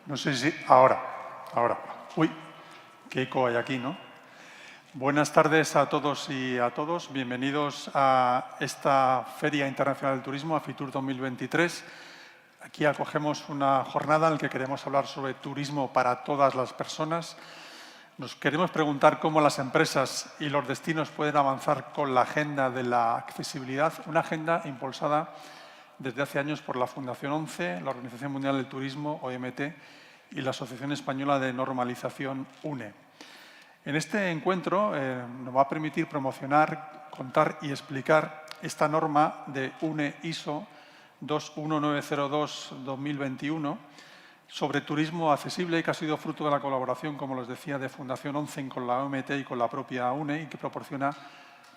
No sé si... Ahora. Uy, qué eco hay aquí, ¿no? Buenas tardes a todos y a todos. Bienvenidos a esta Feria Internacional del Turismo, a Fitur 2023. Aquí acogemos una jornada en la que queremos hablar sobre turismo para todas las personas. Nos queremos preguntar cómo las empresas y los destinos pueden avanzar con la agenda de la accesibilidad, una agenda impulsada desde hace años por la Fundación ONCE, la Organización Mundial del Turismo, OMT, y la Asociación Española de Normalización, UNE. En este encuentro nos va a permitir promocionar, contar y explicar esta norma de UNE ISO 21902-2021 sobre turismo accesible, que ha sido fruto de la colaboración, como les decía, de Fundación ONCE con la OMT y con la propia UNE, y que proporciona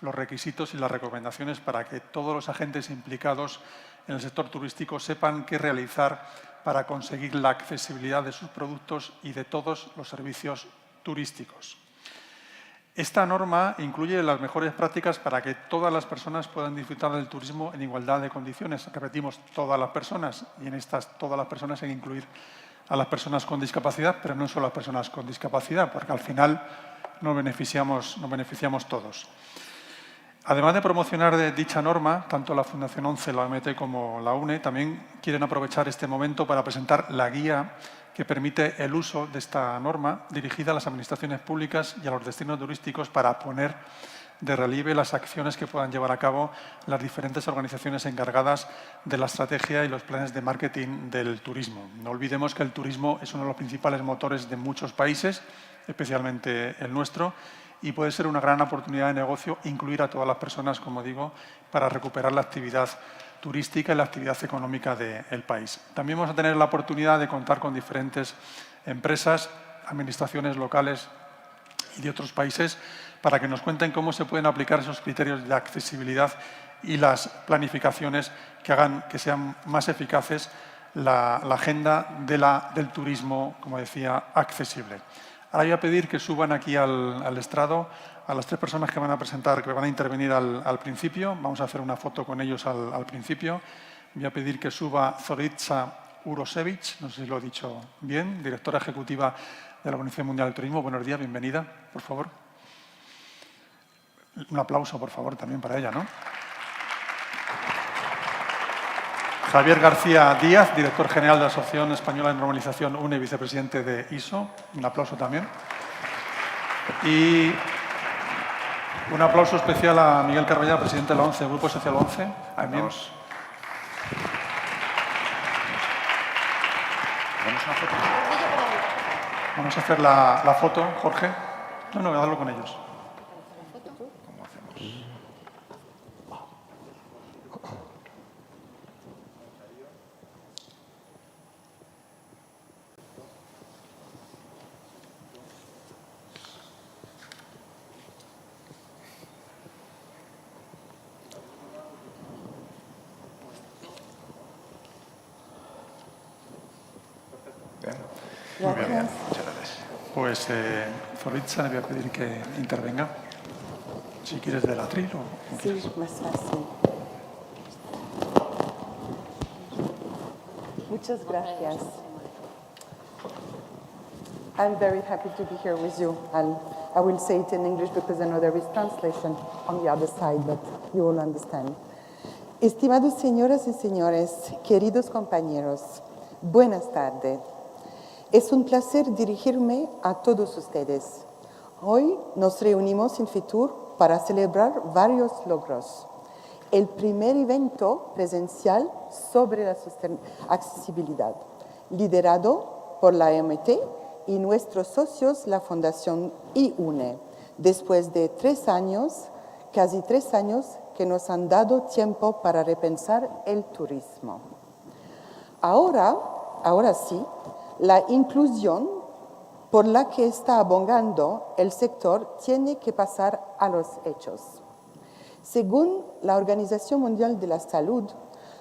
los requisitos y las recomendaciones para que todos los agentes implicados en el sector turístico sepan qué realizar para conseguir la accesibilidad de sus productos y de todos los servicios turísticos. Esta norma incluye las mejores prácticas para que todas las personas puedan disfrutar del turismo en igualdad de condiciones. Repetimos, todas las personas, y en estas todas las personas hay que incluir a las personas con discapacidad, pero no solo a las personas con discapacidad, porque al final nos beneficiamos todos. Además de promocionar dicha norma, tanto la Fundación ONCE, la OMT como la UNE también quieren aprovechar este momento para presentar la guía que permite el uso de esta norma dirigida a las administraciones públicas y a los destinos turísticos para poner de relieve las acciones que puedan llevar a cabo las diferentes organizaciones encargadas de la estrategia y los planes de marketing del turismo. No olvidemos que el turismo es uno de los principales motores de muchos países, especialmente el nuestro, y puede ser una gran oportunidad de negocio incluir a todas las personas, como digo, para recuperar la actividad turística y la actividad económica del país. También vamos a tener la oportunidad de contar con diferentes empresas, administraciones locales y de otros países para que nos cuenten cómo se pueden aplicar esos criterios de accesibilidad y las planificaciones que hagan que sean más eficaces la agenda del turismo, como decía, accesible. Ahora voy a pedir que suban aquí al estrado a las tres personas que van a presentar, que van a intervenir al principio. Vamos a hacer una foto con ellos al principio. Voy a pedir que suba Zorica Urošević, no sé si lo he dicho bien, directora ejecutiva de la Organización Mundial del Turismo. Buenos días, bienvenida, por favor. Un aplauso, por favor, también para ella, ¿no? Javier García Díaz, director general de la Asociación Española de Normalización, UNE, vicepresidente de ISO. Un aplauso también. Y un aplauso especial a Miguel Carballal, presidente de la ONCE, Grupo Social ONCE. Vamos. Vamos a hacer la foto, Jorge. No, hazlo con ellos. ¿Cómo hacemos? Bien. Muy bien, muchas gracias. Pues Zorica, le voy a pedir que intervenga. Si quieres del atril o... Sí, más fácil. Muchas gracias. I'm very happy to be here with you. I will say it in English because I know there is translation on the other side, but you will understand. Estimados señoras y señores, queridos compañeros, buenas tardes. Es un placer dirigirme a todos ustedes. Hoy nos reunimos en Fitur para celebrar varios logros. El primer evento presencial sobre la accesibilidad, liderado por la OMT y nuestros socios, la Fundación UNE, después de casi 3 años, que nos han dado tiempo para repensar el turismo. Ahora sí, la inclusión por la que está abogando el sector tiene que pasar a los hechos. Según la Organización Mundial de la Salud,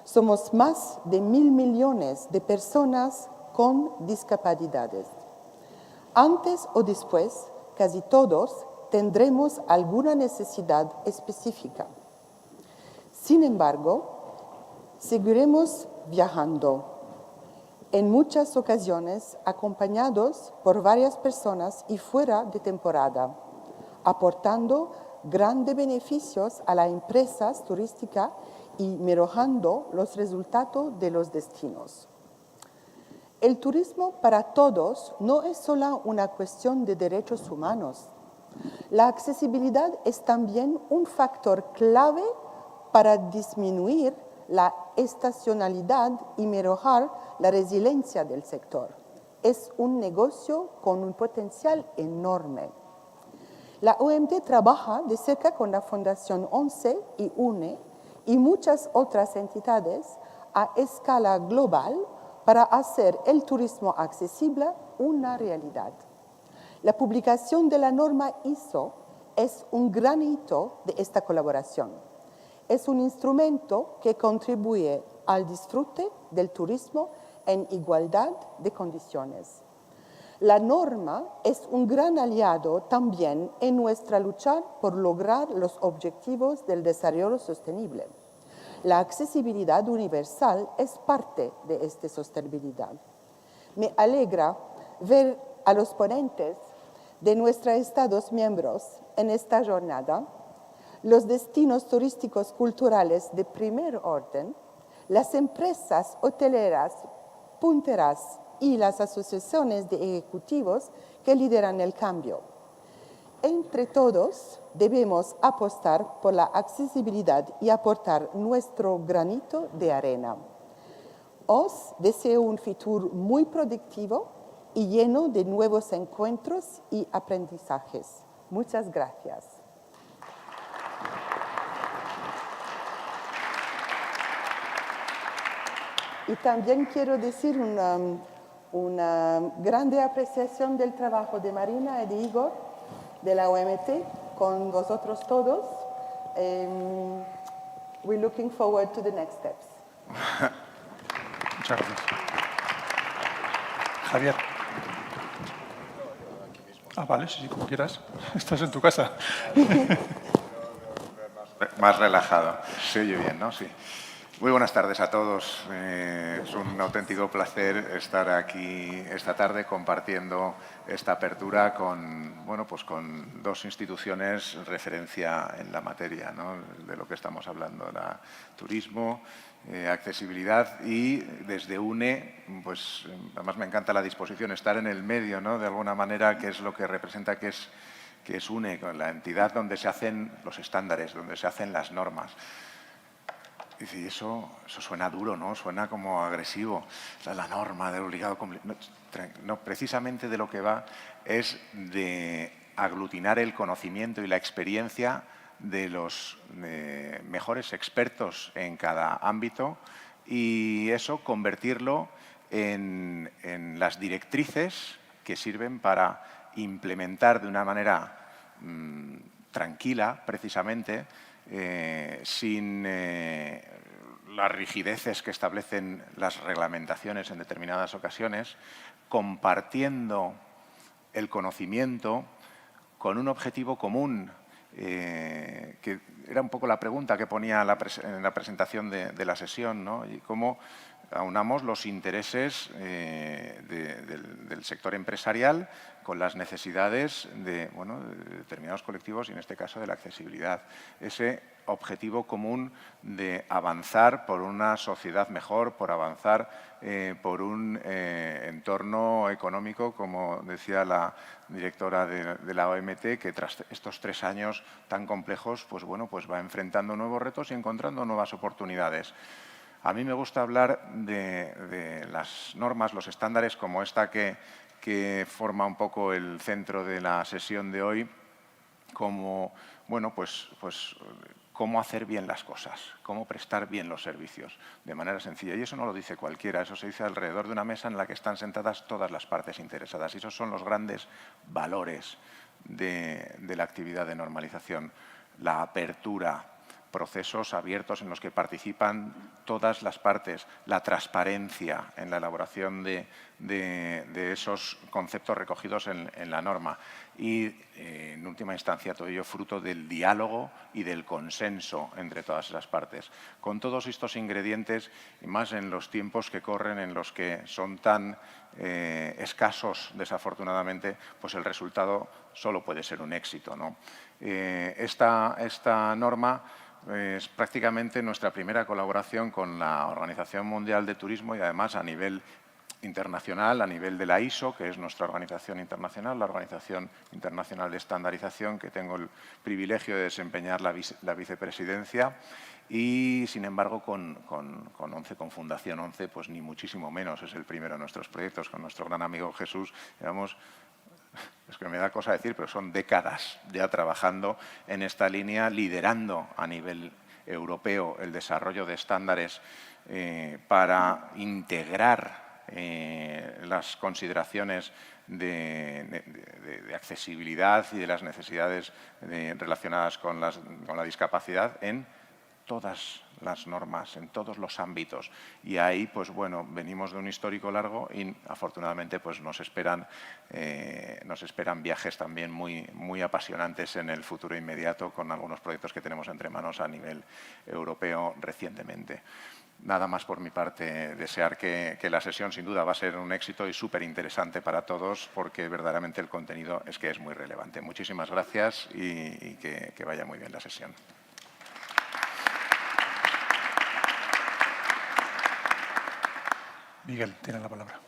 somos más de 1.000 millones de personas con discapacidades. Antes o después, casi todos tendremos alguna necesidad específica. Sin embargo, seguiremos viajando. en muchas ocasiones acompañados por varias personas y fuera de temporada, aportando grandes beneficios a las empresas turísticas y mejorando los resultados de los destinos. El turismo para todos no es solo una cuestión de derechos humanos. La accesibilidad es también un factor clave para disminuir la estacionalidad y mejorar la resiliencia del sector. Es un negocio con un potencial enorme. La OMT trabaja de cerca con la Fundación ONCE y UNE y muchas otras entidades a escala global para hacer el turismo accesible una realidad. La publicación de la norma ISO es un gran hito de esta colaboración. Es un instrumento que contribuye al disfrute del turismo en igualdad de condiciones. La norma es un gran aliado también en nuestra lucha por lograr los objetivos del desarrollo sostenible. La accesibilidad universal es parte de esta sostenibilidad. Me alegra ver a los ponentes de nuestros Estados miembros en esta jornada, los destinos turísticos culturales de primer orden, las empresas hoteleras punteras y las asociaciones de ejecutivos que lideran el cambio. Entre todos debemos apostar por la accesibilidad y aportar nuestro granito de arena. Os deseo un futuro muy productivo y lleno de nuevos encuentros y aprendizajes. Muchas gracias. Y también quiero decir una grande apreciación del trabajo de Marina y de Igor, de la OMT, con vosotros todos. We're looking forward to the next steps. Muchas gracias. Javier. Vale, sí, como quieras. Estás en tu casa. Más relajado. Se oye bien, ¿no? Sí. Muy buenas tardes a todos. Es un auténtico placer estar aquí esta tarde compartiendo esta apertura con, bueno, pues con dos instituciones referencia en la materia, ¿no? De lo que estamos hablando, turismo, accesibilidad y desde UNE, pues además me encanta la disposición, estar en el medio, ¿no? De alguna manera, que es lo que representa que es UNE, la entidad donde se hacen los estándares, donde se hacen las normas. Y eso suena duro, ¿no? Suena como agresivo. La norma del obligado cumplimiento. No, precisamente de lo que va es de aglutinar el conocimiento y la experiencia de los mejores expertos en cada ámbito y eso convertirlo en las directrices que sirven para implementar de una manera tranquila, precisamente, sin las rigideces que establecen las reglamentaciones en determinadas ocasiones, compartiendo el conocimiento con un objetivo común, que era un poco la pregunta que ponía en la presentación de la sesión, ¿no? Y cómo aunamos los intereses del sector empresarial con las necesidades de determinados colectivos y, en este caso, de la accesibilidad. Ese objetivo común de avanzar por una sociedad mejor, por avanzar por un entorno económico, como decía la directora de la OMT, que tras estos 3 años tan complejos, pues va enfrentando nuevos retos y encontrando nuevas oportunidades. A mí me gusta hablar de las normas, los estándares, como esta que forma un poco el centro de la sesión de hoy, como, cómo hacer bien las cosas, cómo prestar bien los servicios de manera sencilla. Y eso no lo dice cualquiera, eso se dice alrededor de una mesa en la que están sentadas todas las partes interesadas. Y esos son los grandes valores de la actividad de normalización. La apertura procesos abiertos en los que participan todas las partes, la transparencia en la elaboración de esos conceptos recogidos en la norma y, en última instancia, todo ello fruto del diálogo y del consenso entre todas las partes. Con todos estos ingredientes, y más en los tiempos que corren, en los que son tan escasos, desafortunadamente, pues el resultado solo puede ser un éxito, ¿no? Esta norma es prácticamente nuestra primera colaboración con la Organización Mundial de Turismo y, además, a nivel internacional, a nivel de la ISO, que es nuestra organización internacional, la Organización Internacional de Estandarización, que tengo el privilegio de desempeñar la vicepresidencia. Y, sin embargo, con Fundación ONCE, pues ni muchísimo menos. Es el primero de nuestros proyectos. Con nuestro gran amigo Jesús, llevamos, es que me da cosa decir, pero son décadas ya trabajando en esta línea, liderando a nivel europeo el desarrollo de estándares para integrar las consideraciones de accesibilidad y de las necesidades relacionadas con la discapacidad en todas las normas, en todos los ámbitos. Y ahí, pues bueno, venimos de un histórico largo y, afortunadamente, pues nos esperan viajes también muy apasionantes en el futuro inmediato, con algunos proyectos que tenemos entre manos a nivel europeo recientemente. Nada más por mi parte, desear que la sesión sin duda va a ser un éxito y súper interesante para todos, porque verdaderamente el contenido es muy relevante. Muchísimas gracias y que vaya muy bien la sesión. Miguel, tiene la palabra.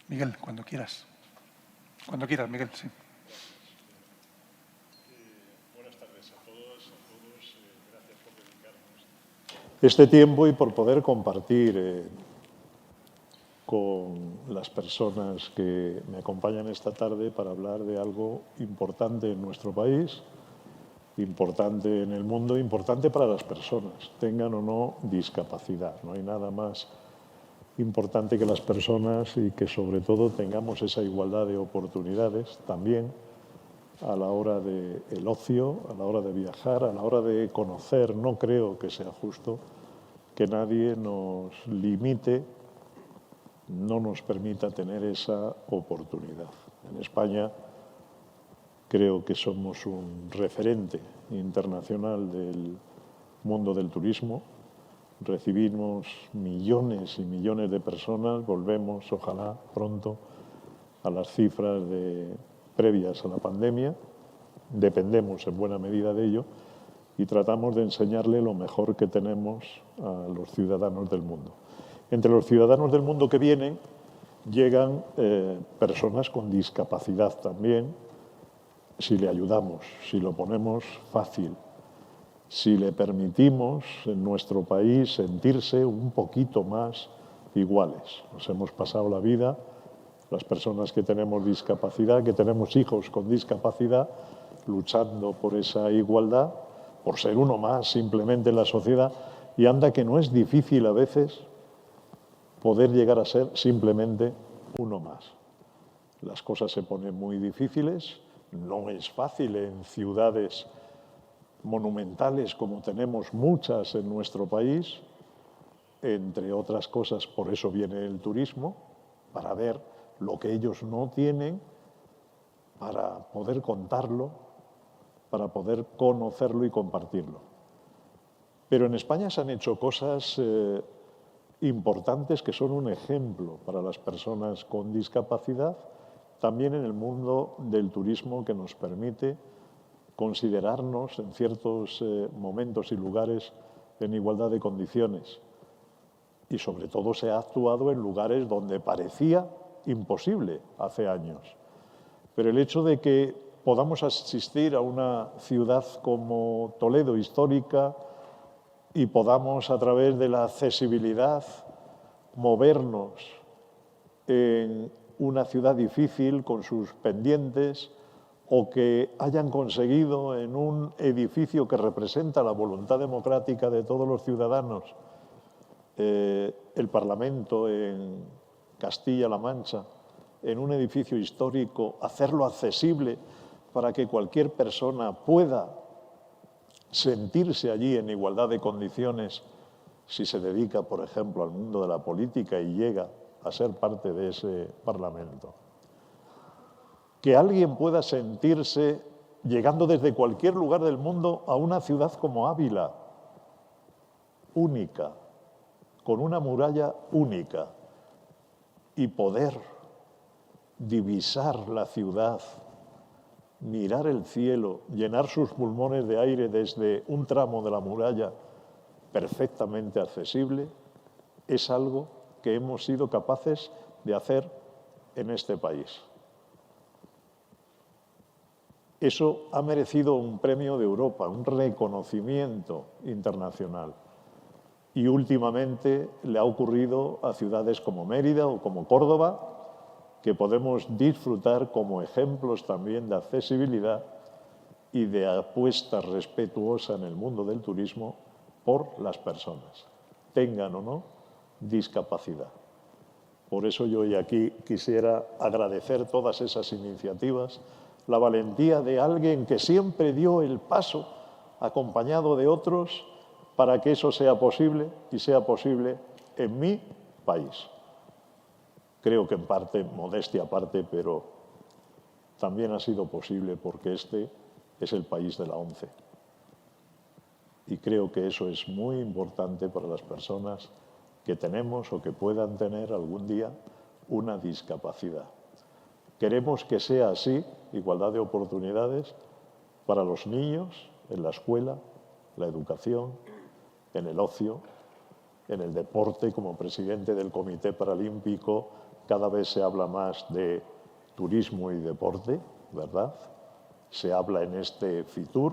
Miguel, cuando quieras. Cuando quieras, Miguel, sí. Buenas tardes a todos. Gracias por dedicarnos este tiempo y por poder compartir con las personas que me acompañan esta tarde para hablar de algo importante en nuestro país, importante en el mundo, importante para las personas, tengan o no discapacidad. No hay nada más importante que las personas y que, sobre todo, tengamos esa igualdad de oportunidades también a la hora del ocio, a la hora de viajar, a la hora de conocer. No creo que sea justo que nadie nos limite, no nos permita tener esa oportunidad. En España creo que somos un referente internacional del mundo del turismo. Recibimos millones y millones de personas, volvemos, ojalá, pronto a las cifras previas a la pandemia. Dependemos en buena medida de ello y tratamos de enseñarle lo mejor que tenemos a los ciudadanos del mundo. Entre los ciudadanos del mundo que vienen, llegan personas con discapacidad también, si le ayudamos, si lo ponemos fácil, si le permitimos en nuestro país sentirse un poquito más iguales. Nos hemos pasado la vida, las personas que tenemos discapacidad, que tenemos hijos con discapacidad, luchando por esa igualdad, por ser uno más simplemente en la sociedad, y anda que no es difícil a veces poder llegar a ser simplemente uno más. Las cosas se ponen muy difíciles, no es fácil en ciudades monumentales como tenemos muchas en nuestro país, entre otras cosas, por eso viene el turismo, para ver lo que ellos no tienen, para poder contarlo, para poder conocerlo y compartirlo. Pero en España se han hecho cosas importantes que son un ejemplo para las personas con discapacidad, también en el mundo del turismo, que nos permite considerarnos en ciertos momentos y lugares en igualdad de condiciones. Y sobre todo se ha actuado en lugares donde parecía imposible hace años. Pero el hecho de que podamos asistir a una ciudad como Toledo, histórica, y podamos, a través de la accesibilidad, movernos en una ciudad difícil con sus pendientes, o que hayan conseguido en un edificio que representa la voluntad democrática de todos los ciudadanos, el Parlamento en Castilla-La Mancha, en un edificio histórico, hacerlo accesible para que cualquier persona pueda sentirse allí en igualdad de condiciones si se dedica, por ejemplo, al mundo de la política y llega a ser parte de ese Parlamento. Que alguien pueda sentirse llegando desde cualquier lugar del mundo a una ciudad como Ávila, única, con una muralla única, y poder divisar la ciudad, mirar el cielo, llenar sus pulmones de aire desde un tramo de la muralla perfectamente accesible, es algo que hemos sido capaces de hacer en este país. Eso ha merecido un premio de Europa, un reconocimiento internacional. Y últimamente le ha ocurrido a ciudades como Mérida o como Córdoba, que podemos disfrutar como ejemplos también de accesibilidad y de apuesta respetuosa en el mundo del turismo por las personas, tengan o no discapacidad. Por eso yo hoy aquí quisiera agradecer todas esas iniciativas, la valentía de alguien que siempre dio el paso acompañado de otros para que eso sea posible y sea posible en mi país. Creo que en parte, modestia aparte, pero también ha sido posible porque este es el país de la ONCE. Y creo que eso es muy importante para las personas que tenemos o que puedan tener algún día una discapacidad. Queremos que sea así, igualdad de oportunidades, para los niños, en la escuela, la educación, en el ocio, en el deporte. Como presidente del Comité Paralímpico, cada vez se habla más de turismo y deporte, ¿verdad? Se habla en este FITUR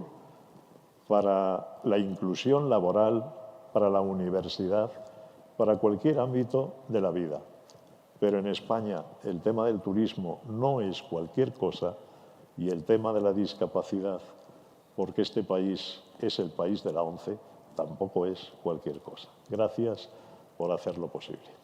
para la inclusión laboral, para la universidad, para cualquier ámbito de la vida. Pero en España el tema del turismo no es cualquier cosa y el tema de la discapacidad, porque este país es el país de la ONCE, tampoco es cualquier cosa. Gracias por hacerlo posible.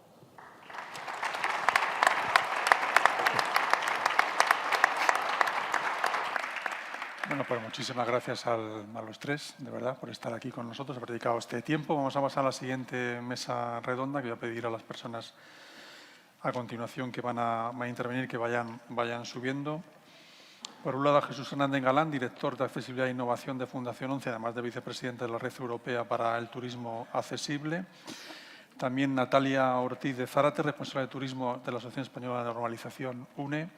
Bueno, pues muchísimas gracias a los tres, de verdad, por estar aquí con nosotros, haber dedicado este tiempo. Vamos a pasar a la siguiente mesa redonda, que voy a pedir a las personas a continuación que van a intervenir que vayan subiendo. Por un lado, a Jesús Hernández Galán, director de Accesibilidad e Innovación de Fundación ONCE, además de vicepresidente de la Red Europea para el Turismo Accesible. También Natalia Ortiz de Zárate, responsable de Turismo de la Asociación Española de Normalización, UNE.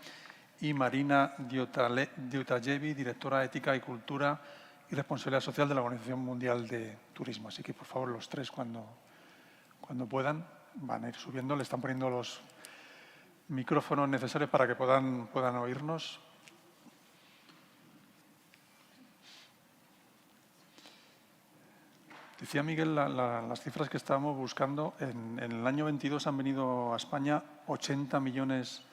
Y Marina Diutayevi, directora de Ética y Cultura y Responsabilidad Social de la Organización Mundial de Turismo. Así que, por favor, los tres, cuando puedan, van a ir subiendo. Le están poniendo los micrófonos necesarios para que puedan oírnos. Decía Miguel las cifras que estábamos buscando. En el año 22 han venido a España 80 millones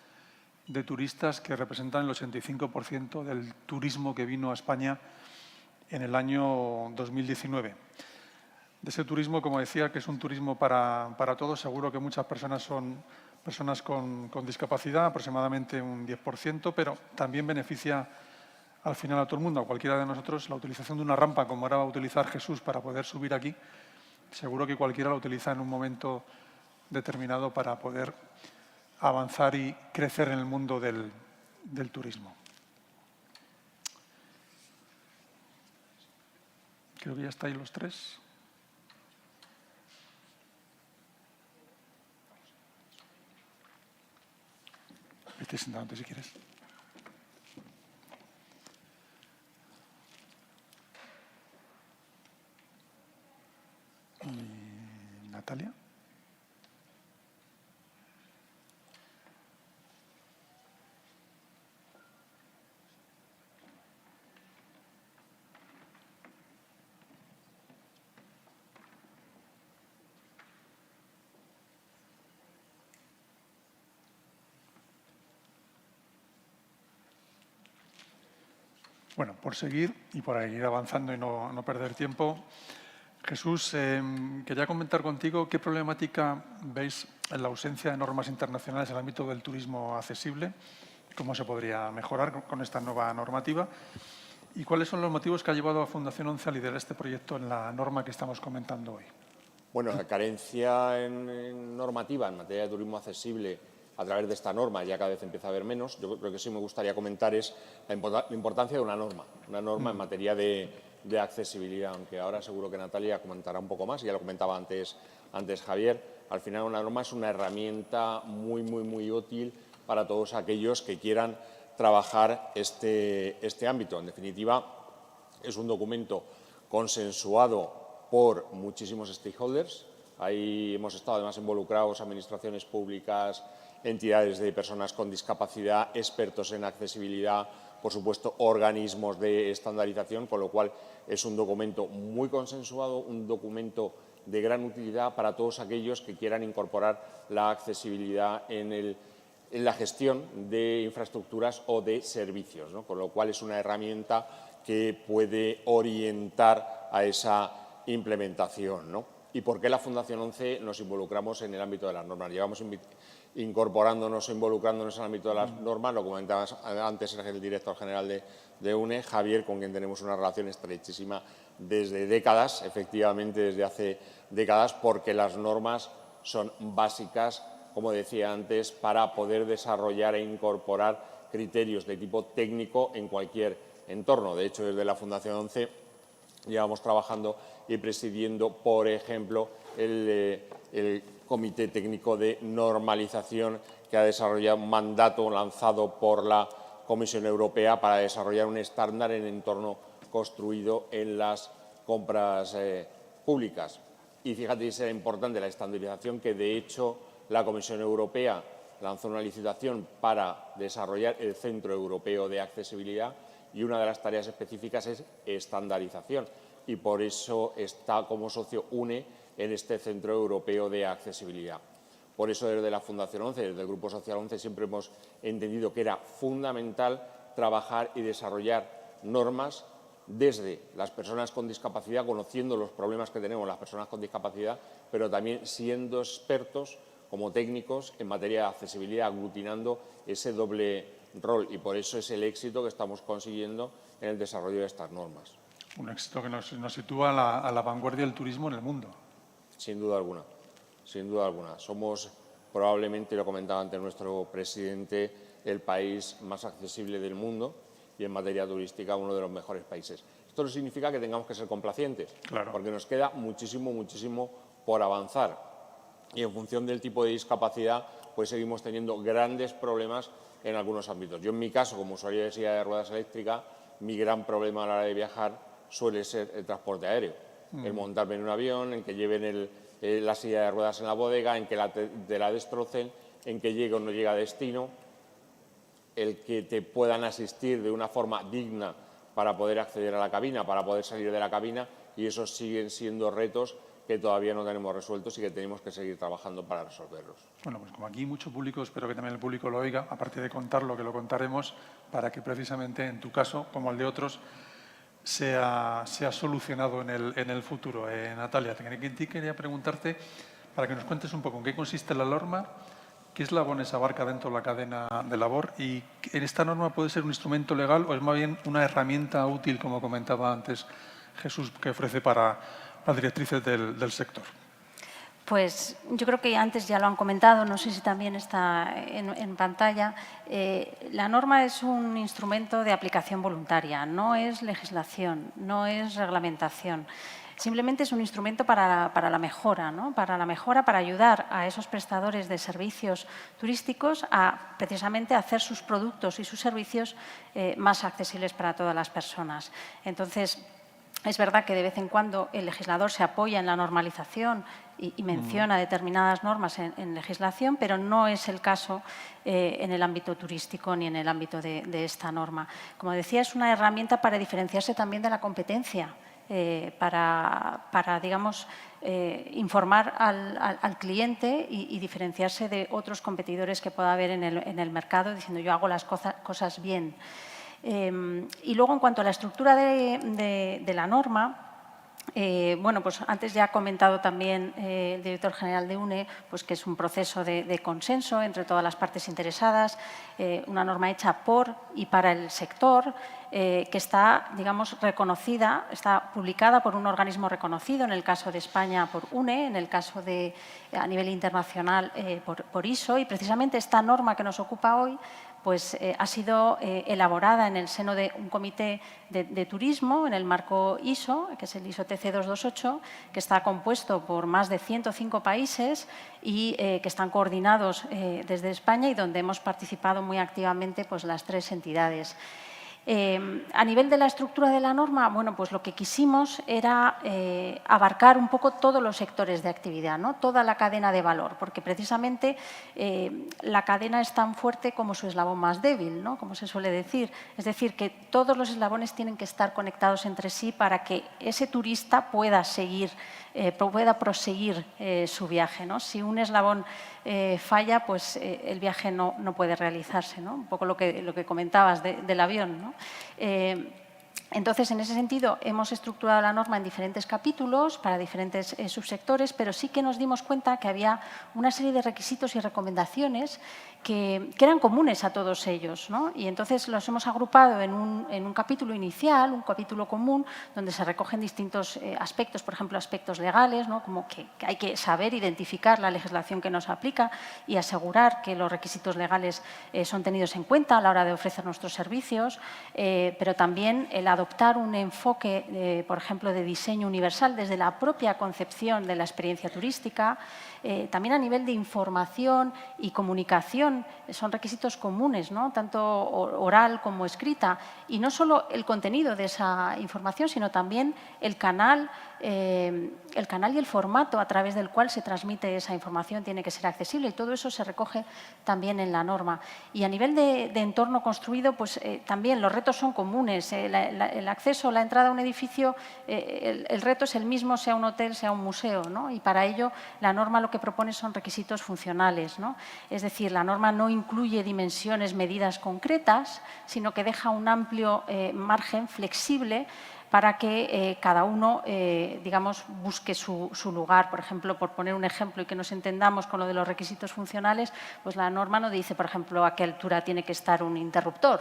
de turistas, que representan el 85% del turismo que vino a España en el año 2019. De ese turismo, como decía, que es un turismo para todos, seguro que muchas personas son personas con discapacidad, aproximadamente un 10%, pero también beneficia al final a todo el mundo, a cualquiera de nosotros. La utilización de una rampa, como ahora va a utilizar Jesús para poder subir aquí, seguro que cualquiera la utiliza en un momento determinado para poder avanzar y crecer en el mundo del turismo. Creo que ya estáis los tres. Vete sentándote si quieres. Y Natalia. Bueno, por seguir y por ir avanzando y no perder tiempo, Jesús, quería comentar contigo qué problemática veis en la ausencia de normas internacionales en el ámbito del turismo accesible, cómo se podría mejorar con esta nueva normativa ¿Y cuáles son los motivos que ha llevado a Fundación 11 a liderar este proyecto en la norma que estamos comentando hoy? Bueno, la carencia en normativa en materia de turismo accesible a través de esta norma ya cada vez empieza a haber menos. Yo creo que sí me gustaría comentar es la importancia de una norma en materia de accesibilidad, aunque ahora seguro que Natalia comentará un poco más, ya lo comentaba antes Javier. Al final una norma es una herramienta muy útil para todos aquellos que quieran trabajar este ámbito. En definitiva, es un documento consensuado por muchísimos stakeholders. Ahí hemos estado además involucrados administraciones públicas, entidades de personas con discapacidad, expertos en accesibilidad, por supuesto, organismos de estandarización, con lo cual es un documento muy consensuado, un documento de gran utilidad para todos aquellos que quieran incorporar la accesibilidad en la gestión de infraestructuras o de servicios, ¿no? Con lo cual es una herramienta que puede orientar a esa implementación, ¿no? ¿Y por qué la Fundación 11 nos involucramos en el ámbito de las normas? Llevamos incorporándonos e involucrándonos en el ámbito de las normas, lo comentaba antes el director general de UNE, Javier, con quien tenemos una relación estrechísima desde décadas, efectivamente desde hace décadas, porque las normas son básicas, como decía antes, para poder desarrollar e incorporar criterios de tipo técnico en cualquier entorno. De hecho, desde la Fundación 11 llevamos trabajando y presidiendo, por ejemplo, el Comité Técnico de Normalización que ha desarrollado un mandato lanzado por la Comisión Europea para desarrollar un estándar en entorno construido en las compras públicas. Y fíjate, será importante la estandarización que, de hecho, la Comisión Europea lanzó una licitación para desarrollar el Centro Europeo de Accesibilidad y una de las tareas específicas es estandarización. Y por eso está como socio UNE en este Centro Europeo de Accesibilidad. Por eso desde la Fundación 11, desde el Grupo Social 11, siempre hemos entendido que era fundamental trabajar y desarrollar normas desde las personas con discapacidad, conociendo los problemas que tenemos las personas con discapacidad, pero también siendo expertos como técnicos en materia de accesibilidad, aglutinando ese doble rol. Y por eso es el éxito que estamos consiguiendo en el desarrollo de estas normas. Un éxito que nos sitúa a la vanguardia del turismo en el mundo. Sin duda alguna, sin duda alguna. Somos probablemente, lo comentaba antes nuestro presidente, el país más accesible del mundo y en materia turística uno de los mejores países. Esto no significa que tengamos que ser complacientes, claro, porque nos queda muchísimo por avanzar. Y en función del tipo de discapacidad, pues seguimos teniendo grandes problemas en algunos ámbitos. Yo, en mi caso, como usuario de silla de ruedas eléctrica, mi gran problema a la hora de viajar suele ser el transporte aéreo. El montarme en un avión, en que lleven la silla de ruedas en la bodega, en que la destrocen, en que llegue o no llegue a destino, el que te puedan asistir de una forma digna para poder acceder a la cabina, para poder salir de la cabina, y esos siguen siendo retos que todavía no tenemos resueltos y que tenemos que seguir trabajando para resolverlos. Bueno, pues como aquí mucho público, espero que también el público lo oiga, aparte de contarlo, que lo contaremos, para que precisamente en tu caso, como el de otros, sea solucionado en el futuro. Natalia, quería preguntarte, para que nos cuentes un poco en qué consiste la norma, qué eslabones abarca dentro de la cadena de labor y en esta norma puede ser un instrumento legal o es más bien una herramienta útil, como comentaba antes Jesús, que ofrece para las directrices del sector. Pues yo creo que antes ya lo han comentado, no sé si también está en pantalla. La norma es un instrumento de aplicación voluntaria, no es legislación, no es reglamentación. Simplemente es un instrumento para la mejora, ¿no? Para ayudar a esos prestadores de servicios turísticos a precisamente hacer sus productos y sus servicios más accesibles para todas las personas. Entonces, es verdad que de vez en cuando el legislador se apoya en la normalización y menciona determinadas normas en legislación, pero no es el caso en el ámbito turístico ni en el ámbito de esta norma. Como decía, es una herramienta para diferenciarse también de la competencia, para digamos, informar al cliente y diferenciarse de otros competidores que pueda haber en el mercado, diciendo yo hago las cosas bien. Y luego, en cuanto a la estructura de la norma, bueno, pues antes ya ha comentado también el director general de UNE, pues que es un proceso de consenso entre todas las partes interesadas, una norma hecha por y para el sector, que está, digamos, reconocida, está publicada por un organismo reconocido, en el caso de España por UNE, en el caso de, a nivel internacional por ISO, y precisamente esta norma que nos ocupa hoy pues, ha sido elaborada en el seno de un comité de turismo en el marco ISO, que es el ISO TC 228, que está compuesto por más de 105 países y que están coordinados desde España y donde hemos participado muy activamente pues, las 3 entidades. A nivel de la estructura de la norma, bueno, pues lo que quisimos era abarcar un poco todos los sectores de actividad, ¿no? Toda la cadena de valor, porque precisamente la cadena es tan fuerte como su eslabón más débil, ¿no? Como se suele decir. Es decir, que todos los eslabones tienen que estar conectados entre sí para que ese turista pueda seguir, pueda proseguir su viaje, ¿no? Si un eslabón falla, pues el viaje no puede realizarse, ¿no? Un poco lo que comentabas del avión, ¿no? Entonces, en ese sentido, hemos estructurado la norma en diferentes capítulos para diferentes subsectores, pero sí que nos dimos cuenta que había una serie de requisitos y recomendaciones que eran comunes a todos ellos, ¿no? Y entonces los hemos agrupado en un capítulo inicial, un capítulo común, donde se recogen distintos aspectos, por ejemplo, aspectos legales, ¿no? Como que hay que saber identificar la legislación que nos aplica y asegurar que los requisitos legales son tenidos en cuenta a la hora de ofrecer nuestros servicios, pero también el adoptar un enfoque, por ejemplo, de diseño universal desde la propia concepción de la experiencia turística, también a nivel de información y comunicación, son requisitos comunes, ¿no? Tanto oral como escrita, y no solo el contenido de esa información, sino también el canal y el formato a través del cual se transmite esa información tiene que ser accesible, y todo eso se recoge también en la norma. Y a nivel de entorno construido, pues también los retos son comunes. El acceso, la entrada a un edificio, el reto es el mismo, sea un hotel, sea un museo, ¿no? Y para ello la norma lo que propone son requisitos funcionales, ¿no? Es decir, la norma no incluye dimensiones, medidas concretas, sino que deja un amplio margen flexible para que cada uno, digamos, busque su lugar. Por ejemplo, por poner un ejemplo y que nos entendamos con lo de los requisitos funcionales, pues la norma no dice, por ejemplo, a qué altura tiene que estar un interruptor.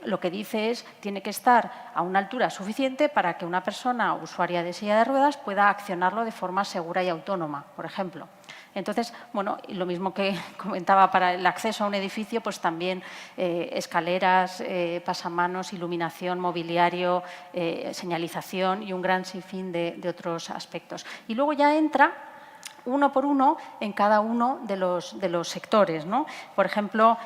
Lo que dice es, tiene que estar a una altura suficiente para que una persona usuaria de silla de ruedas pueda accionarlo de forma segura y autónoma, por ejemplo. Entonces, bueno, lo mismo que comentaba para el acceso a un edificio, pues también escaleras, pasamanos, iluminación, mobiliario, señalización y un gran sinfín de otros aspectos. Y luego ya entra uno por uno en cada uno de los sectores, ¿no? Por ejemplo,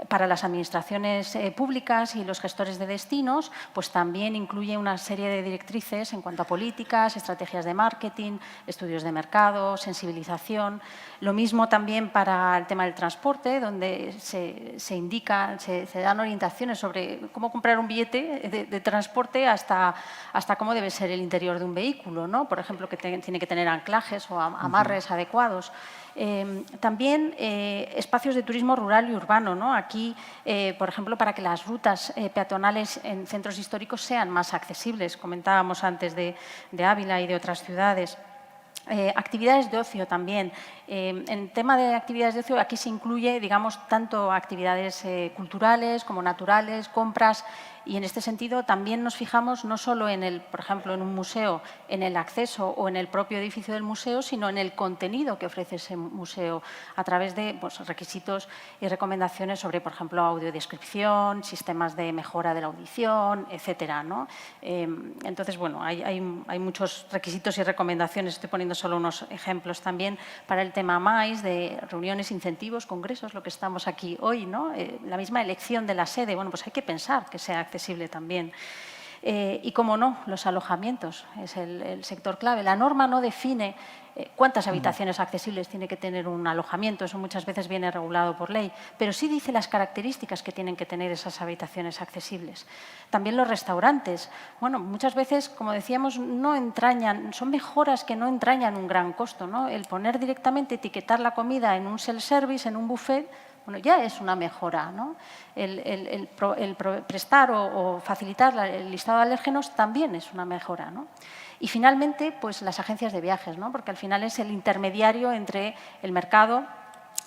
para las administraciones públicas y los gestores de destinos, pues también incluye una serie de directrices en cuanto a políticas, estrategias de marketing, estudios de mercado, sensibilización. Lo mismo también para el tema del transporte, donde se indican, se dan orientaciones sobre cómo comprar un billete de transporte hasta cómo debe ser el interior de un vehículo, ¿no? Por ejemplo, que tiene que tener anclajes o amarres adecuados. También espacios de turismo rural y urbano, ¿no? Aquí, por ejemplo, para que las rutas peatonales en centros históricos sean más accesibles. Comentábamos antes de Ávila y de otras ciudades. Actividades de ocio también. En tema de actividades de ocio, aquí se incluye, digamos, tanto actividades culturales como naturales, compras, y en este sentido también nos fijamos no solo en por ejemplo, en un museo, en el acceso o en el propio edificio del museo, sino en el contenido que ofrece ese museo a través de pues, requisitos y recomendaciones sobre, por ejemplo, audiodescripción, sistemas de mejora de la audición, etcétera, ¿no? Entonces, bueno, hay muchos requisitos y recomendaciones. Estoy poniendo solo unos ejemplos también para el tema MAIS, de reuniones, incentivos, congresos, lo que estamos aquí hoy, ¿no? La misma elección de la sede, bueno, pues hay que pensar que sea accesible también. Y, como no, los alojamientos es el sector clave. La norma no define cuántas habitaciones accesibles tiene que tener un alojamiento, eso muchas veces viene regulado por ley, pero sí dice las características que tienen que tener esas habitaciones accesibles. También los restaurantes, bueno, muchas veces, como decíamos, no entrañan, son mejoras que no entrañan un gran costo, ¿no? El poner directamente, etiquetar la comida en un self-service, en un buffet, bueno, ya es una mejora, ¿no? El prestar o facilitar el listado de alérgenos también es una mejora, ¿no? Y finalmente, pues las agencias de viajes, ¿no? Porque al final es el intermediario entre el mercado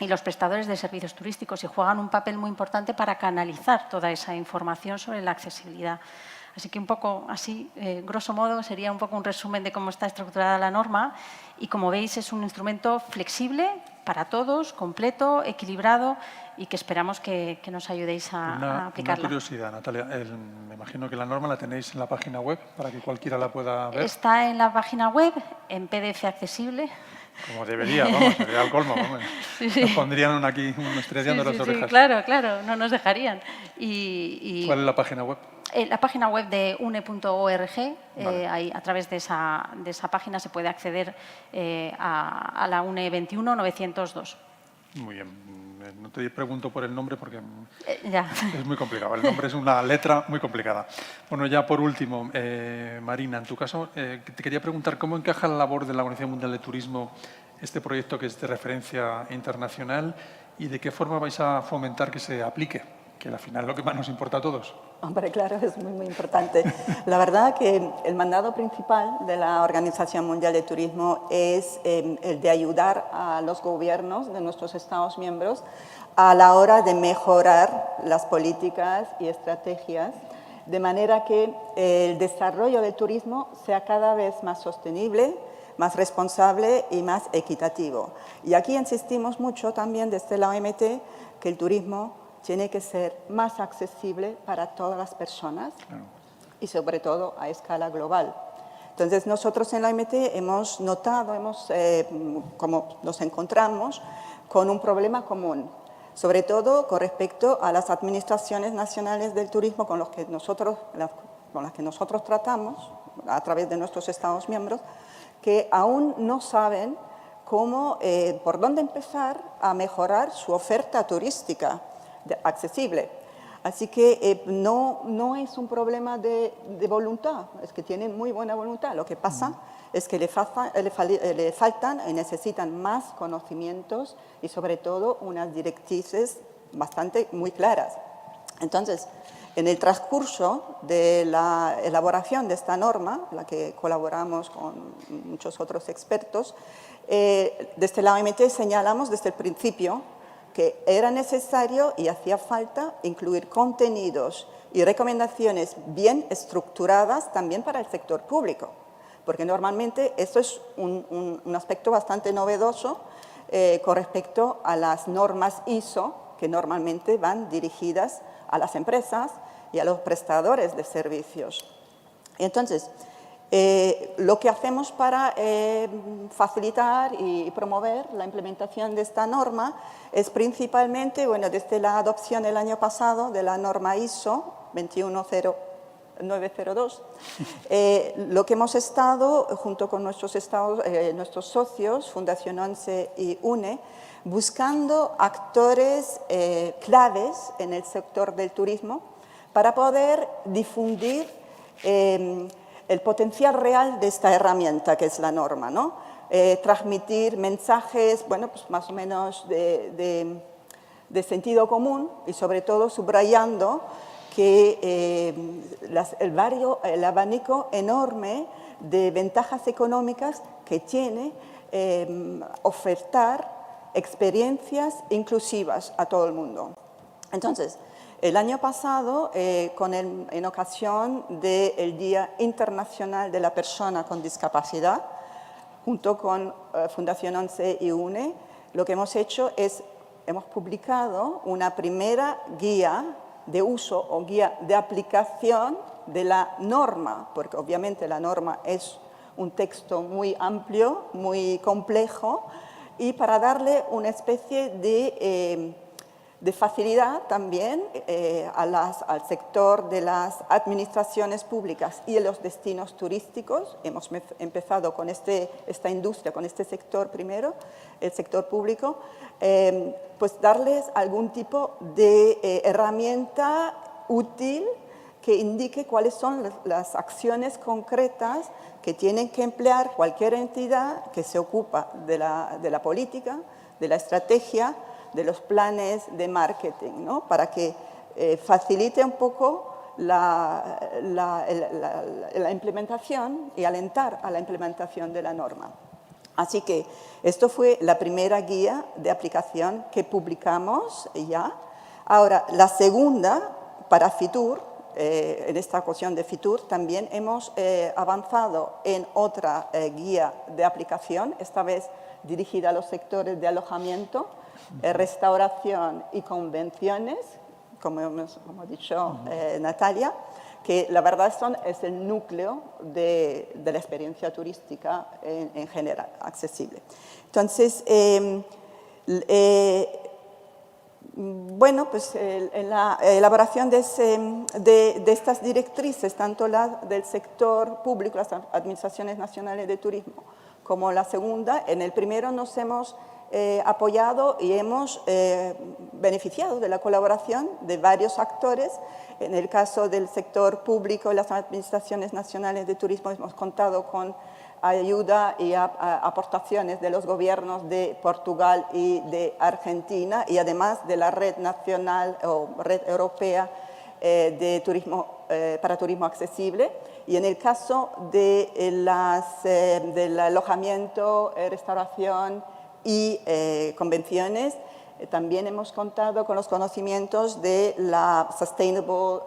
y los prestadores de servicios turísticos, y juegan un papel muy importante para canalizar toda esa información sobre la accesibilidad. Así que un poco así, grosso modo, sería un poco un resumen de cómo está estructurada la norma, y como veis es un instrumento flexible para todos, completo, equilibrado, y que esperamos que nos ayudéis a aplicarla. Una curiosidad, Natalia, me imagino que la norma la tenéis en la página web para que cualquiera la pueda ver. Está en la página web, en PDF accesible. Como debería, vamos, sería al colmo. Vamos. Sí, sí. Nos pondrían aquí estrellando Sí, las orejas. sí, claro, no nos dejarían. ¿Cuál es la página web? La página web de une.org, Vale. a través de esa página se puede acceder a la UNE 21902. Muy bien. No te pregunto por el nombre porque Ya. es muy complicado. El nombre es una letra muy complicada. Bueno, ya por último, Marina, en tu caso, te quería preguntar cómo encaja la labor de la Organización Mundial de Turismo este proyecto que es de referencia internacional y de qué forma vais a fomentar que se aplique, que al final es lo que más nos importa a todos. Hombre, claro, es muy importante. La verdad que el mandado principal de la Organización Mundial de Turismo es el de ayudar a los gobiernos de nuestros Estados miembros a la hora de mejorar las políticas y estrategias, de manera que el desarrollo del turismo sea cada vez más sostenible, más responsable y más equitativo. Y aquí insistimos mucho también desde la OMT que el turismo tiene que ser más accesible para todas las personas y sobre todo a escala global. Entonces nosotros en la OMT hemos notado, como nos encontramos con un problema común, sobre todo con respecto a las administraciones nacionales del turismo con las que nosotros tratamos a través de nuestros Estados miembros, que aún no saben por dónde empezar a mejorar su oferta turística accesible. Así que no es un problema de voluntad, es que tienen muy buena voluntad. Lo que pasa es que le faltan y necesitan más conocimientos y sobre todo unas directrices muy claras. Entonces, en el transcurso de la elaboración de esta norma, en la que colaboramos con muchos otros expertos, desde la OMT señalamos desde el principio que era necesario y hacía falta incluir contenidos y recomendaciones bien estructuradas también para el sector público, porque normalmente esto es un aspecto bastante novedoso con respecto a las normas ISO, que normalmente van dirigidas a las empresas y a los prestadores de servicios. Entonces, lo que hacemos para facilitar y promover la implementación de esta norma es principalmente, desde la adopción el año pasado de la norma ISO 21902, lo que hemos estado, junto con nuestros socios, Fundación ONCE y UNE, buscando actores claves en el sector del turismo para poder difundir el potencial real de esta herramienta que es la norma, ¿no? Transmitir mensajes, pues más o menos de sentido común y sobre todo subrayando que el abanico enorme de ventajas económicas que tiene ofertar experiencias inclusivas a todo el mundo. Entonces, el año pasado, en ocasión del Día Internacional de la Persona con Discapacidad, junto con Fundación ONCE y UNE, lo que hemos hecho es, hemos publicado una primera guía de uso o guía de aplicación de la norma, porque obviamente la norma es un texto muy amplio, muy complejo, y para darle una especie de facilidad también al sector de las administraciones públicas y de los destinos turísticos. Hemos empezado con esta industria, con este sector primero, el sector público, pues darles algún tipo de herramienta útil que indique cuáles son las acciones concretas que tienen que emplear cualquier entidad que se ocupa de la política, de la estrategia, de los planes de marketing, ¿no? Para que facilite un poco la implementación y alentar a la implementación de la norma. Así que esto fue la primera guía de aplicación que publicamos ya. Ahora, la segunda, para Fitur, en esta ocasión de Fitur, también hemos avanzado en otra guía de aplicación, esta vez dirigida a los sectores de alojamiento, restauración y convenciones, como ha dicho Natalia, que la verdad es el núcleo de la experiencia turística en general, accesible. Entonces, bueno, pues en la elaboración de estas directrices, tanto la del sector público, las administraciones nacionales de turismo, como la segunda, en el primero nos hemos apoyado y hemos beneficiado de la colaboración de varios actores. En el caso del sector público y las administraciones nacionales de turismo hemos contado con ayuda y aportaciones de los gobiernos de Portugal y de Argentina y además de la red nacional o red europea de turismo, para turismo accesible. Y en el caso de del alojamiento, restauración y convenciones, también hemos contado con los conocimientos de la Sustainable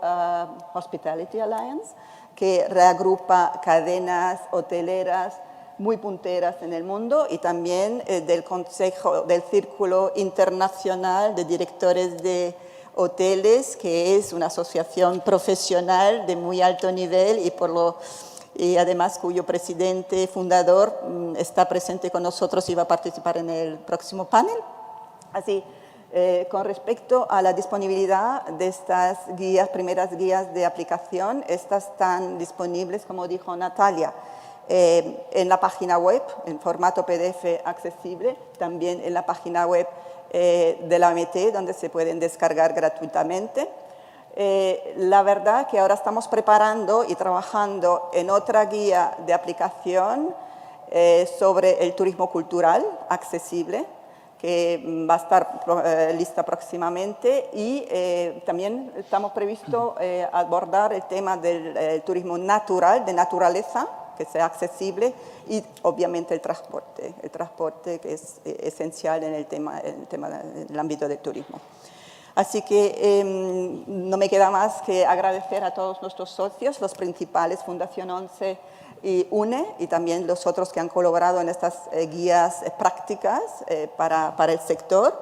Hospitality Alliance, que reagrupa cadenas hoteleras muy punteras en el mundo, y también del Círculo Internacional de Directores de Hoteles, que es una asociación profesional de muy alto nivel y además cuyo presidente fundador está presente con nosotros y va a participar en el próximo panel. Así, con respecto a la disponibilidad de estas guías, primeras guías de aplicación, estas están disponibles, como dijo Natalia, en la página web, en formato PDF accesible, también en la página web de la OMT, donde se pueden descargar gratuitamente. La verdad que ahora estamos preparando y trabajando en otra guía de aplicación sobre el turismo cultural accesible, que va a estar lista próximamente, y también estamos previsto abordar el tema del turismo natural, de naturaleza, que sea accesible, y obviamente el transporte que es esencial en el ámbito del turismo. Así que no me queda más que agradecer a todos nuestros socios, los principales, Fundación 11 y UNE, y también los otros que han colaborado en estas guías prácticas para el sector.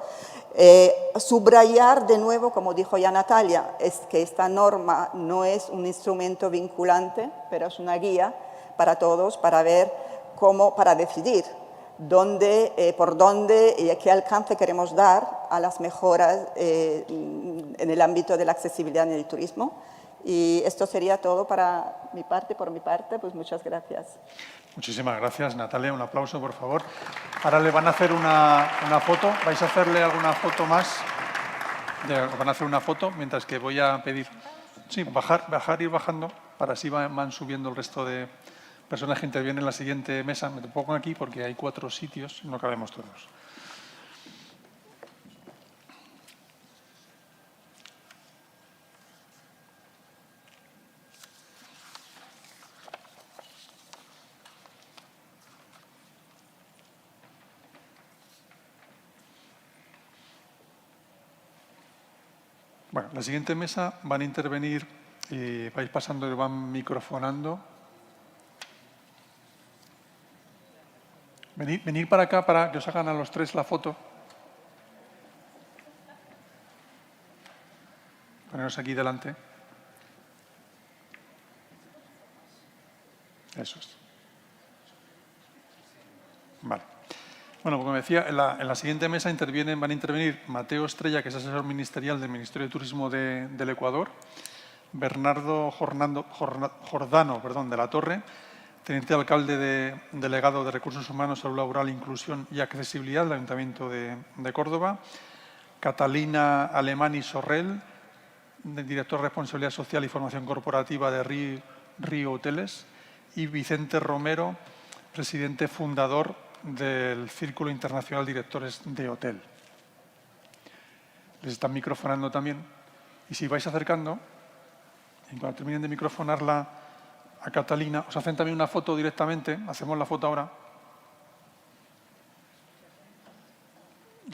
Subrayar de nuevo, como dijo ya Natalia, es que esta norma no es un instrumento vinculante, pero es una guía para todos, para ver para decidir por dónde y a qué alcance queremos dar a las mejoras en el ámbito de la accesibilidad en el turismo. Y esto sería todo por mi parte, pues muchas gracias. Muchísimas gracias, Natalia. Un aplauso, por favor. Ahora le van a hacer una foto. ¿Vais a hacerle alguna foto más? Van a hacer una foto, mientras que voy a pedir... Sí, bajar, ir bajando, para así van subiendo el resto de personas que intervienen en la siguiente mesa. Me pongo aquí porque hay 4 sitios y no cabemos todos. Bueno, la siguiente mesa van a intervenir, vais pasando y van microfonando. Venid para acá para que os hagan a los 3 la foto. Poneros aquí delante. Eso es. Vale. Bueno, como decía, en la siguiente mesa van a intervenir Mateo Estrella, que es asesor ministerial del Ministerio de Turismo del Ecuador, Bernardo Jordano de la Torre, teniente alcalde delegado de Recursos Humanos, Salud Laboral, Inclusión y Accesibilidad del Ayuntamiento de Córdoba, Catalina Alemani Sorrell, director de Responsabilidad Social y Formación Corporativa de Río Hoteles, y Vicente Romero, presidente fundador del Círculo Internacional de Directores de Hotel. Les están microfonando también. Y si vais acercando, y cuando terminen de microfonarla a Catalina, os hacen también una foto directamente. Hacemos la foto ahora.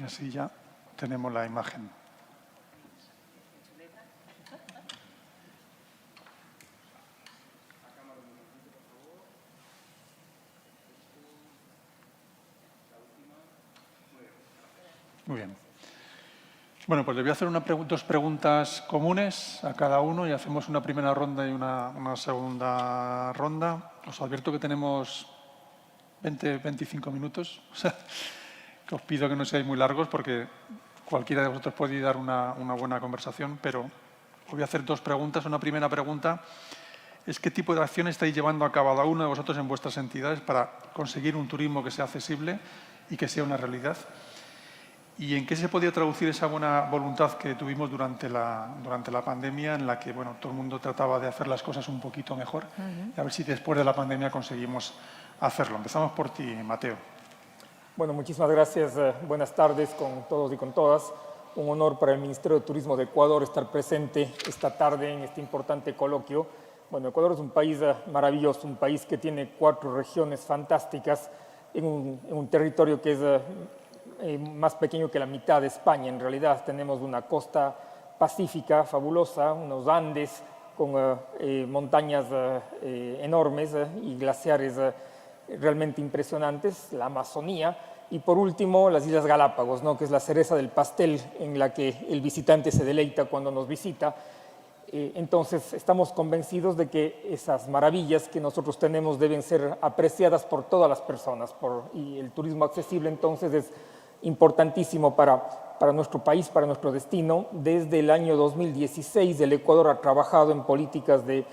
Y así ya tenemos la imagen. Muy bien. Bueno, pues le voy a hacer dos preguntas comunes a cada uno y hacemos una primera ronda y una segunda ronda. Os advierto que tenemos 20-25 minutos. O sea, que os pido que no seáis muy largos porque cualquiera de vosotros puede dar una buena conversación, pero os voy a hacer dos preguntas. Una primera pregunta es ¿qué tipo de acciones estáis llevando a cabo cada uno de vosotros en vuestras entidades para conseguir un turismo que sea accesible y que sea una realidad? ¿Y en qué se podía traducir esa buena voluntad que tuvimos durante la pandemia, en la que bueno, todo el mundo trataba de hacer las cosas un poquito mejor? Y a ver si después de la pandemia conseguimos hacerlo. Empezamos por ti, Mateo. Bueno, muchísimas gracias. Buenas tardes con todos y con todas. Un honor para el Ministerio de Turismo de Ecuador estar presente esta tarde en este importante coloquio. Bueno, Ecuador es un país maravilloso, un país que tiene 4 regiones fantásticas en un territorio que es más pequeño que la mitad de España. En realidad tenemos una costa pacífica fabulosa, unos Andes con montañas enormes y glaciares realmente impresionantes, la Amazonía, y por último las Islas Galápagos, ¿no? Que es la cereza del pastel en la que el visitante se deleita cuando nos visita. Entonces estamos convencidos de que esas maravillas que nosotros tenemos deben ser apreciadas por todas las personas, y el turismo accesible entonces es importantísimo para nuestro país, para nuestro destino. Desde el año 2016 el Ecuador ha trabajado en políticas de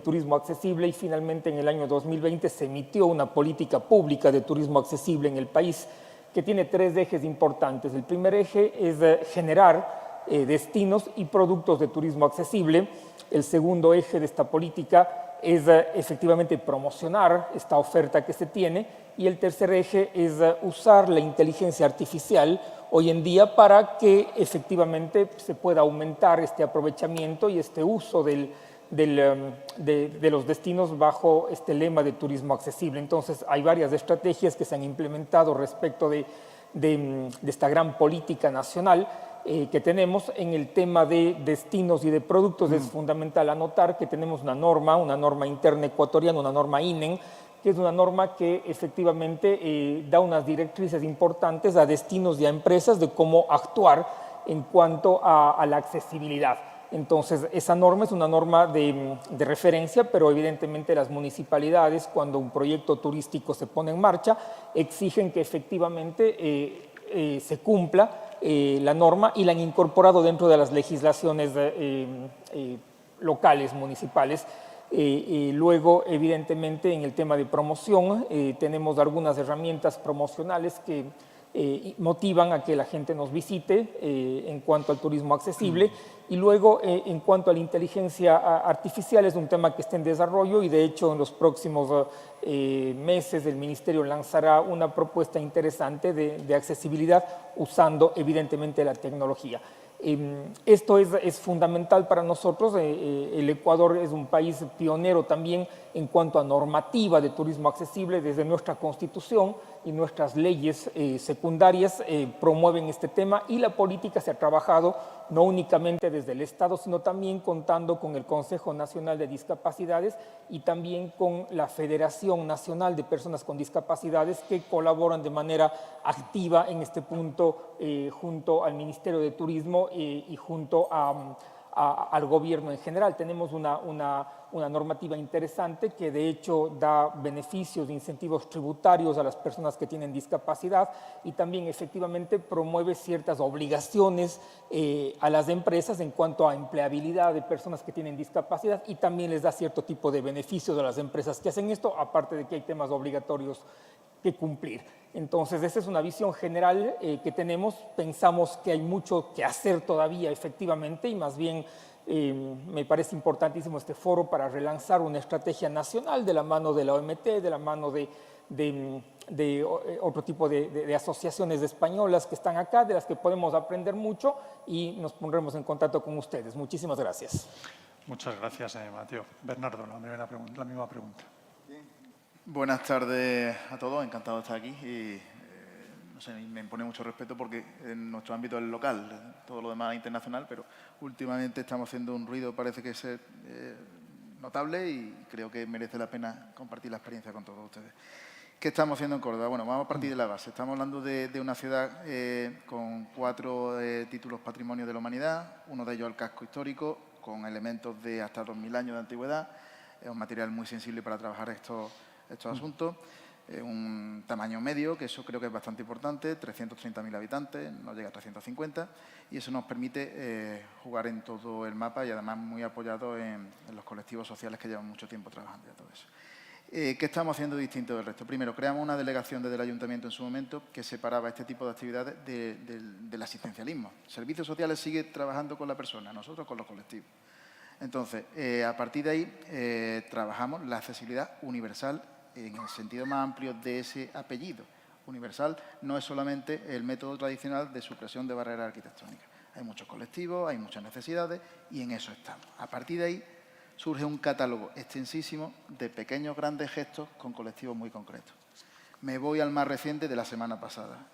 turismo accesible y finalmente en el año 2020 se emitió una política pública de turismo accesible en el país que tiene 3 ejes importantes. El primer eje es generar destinos y productos de turismo accesible. El segundo eje de esta política es efectivamente promocionar esta oferta que se tiene, y el tercer eje es usar la inteligencia artificial hoy en día para que efectivamente se pueda aumentar este aprovechamiento y este uso de los destinos bajo este lema de turismo accesible. Entonces hay varias estrategias que se han implementado respecto de esta gran política nacional que tenemos. En el tema de destinos y de productos es fundamental anotar que tenemos una norma interna ecuatoriana, una norma INEN, que es una norma que efectivamente da unas directrices importantes a destinos y a empresas de cómo actuar en cuanto a la accesibilidad. Entonces, esa norma es una norma de referencia, pero evidentemente las municipalidades, cuando un proyecto turístico se pone en marcha, exigen que efectivamente se cumpla la norma y la han incorporado dentro de las legislaciones locales, municipales. Luego, evidentemente, en el tema de promoción, tenemos algunas herramientas promocionales que motivan a que la gente nos visite en cuanto al turismo accesible. Y luego, en cuanto a la inteligencia artificial, es un tema que está en desarrollo y, de hecho, en los próximos meses el Ministerio lanzará una propuesta interesante de accesibilidad usando, evidentemente, la tecnología. Esto es fundamental para nosotros. El Ecuador es un país pionero también en cuanto a normativa de turismo accesible. Desde nuestra Constitución y nuestras leyes secundarias promueven este tema, y la política se ha trabajado no únicamente desde el Estado, sino también contando con el Consejo Nacional de Discapacidades y también con la Federación Nacional de Personas con Discapacidades, que colaboran de manera activa en este punto junto al Ministerio de Turismo y junto al gobierno en general. Tenemos una normativa interesante que de hecho da beneficios, incentivos tributarios a las personas que tienen discapacidad, y también efectivamente promueve ciertas obligaciones a las empresas en cuanto a empleabilidad de personas que tienen discapacidad, y también les da cierto tipo de beneficios a las empresas que hacen esto, aparte de que hay temas obligatorios que cumplir. Entonces, esa es una visión general que tenemos. Pensamos que hay mucho que hacer todavía, efectivamente, y más bien me parece importantísimo este foro para relanzar una estrategia nacional de la mano de la OMT, de la mano de otro tipo de asociaciones españolas que están acá, de las que podemos aprender mucho, y nos pondremos en contacto con ustedes. Muchísimas gracias. Muchas gracias, Mateo. Bernardo, la misma pregunta. Buenas tardes a todos, encantado de estar aquí. Y no sé, me impone mucho respeto porque en nuestro ámbito es local, todo lo demás es internacional, pero últimamente estamos haciendo un ruido, parece que es notable, y creo que merece la pena compartir la experiencia con todos ustedes. ¿Qué estamos haciendo en Córdoba? Bueno, vamos a partir de la base. Estamos hablando de una ciudad con 4 títulos Patrimonio de la Humanidad, uno de ellos el casco histórico, con elementos de hasta 2000 años de antigüedad. Es un material muy sensible para trabajar estos asuntos. Un tamaño medio, que eso creo que es bastante importante, 330.000 habitantes, no llega a 350, y eso nos permite jugar en todo el mapa y además muy apoyado en los colectivos sociales que llevan mucho tiempo trabajando y todo eso. ¿Qué estamos haciendo distinto del resto? Primero, creamos una delegación desde el Ayuntamiento en su momento que separaba este tipo de actividades del asistencialismo. Servicios Sociales sigue trabajando con la persona, nosotros con los colectivos. Entonces, a partir de ahí, trabajamos la accesibilidad universal en el sentido más amplio de ese apellido. Universal no es solamente el método tradicional de supresión de barreras arquitectónicas. Hay muchos colectivos, hay muchas necesidades y en eso estamos. A partir de ahí surge un catálogo extensísimo de pequeños, grandes gestos con colectivos muy concretos. Me voy al más reciente de la semana pasada.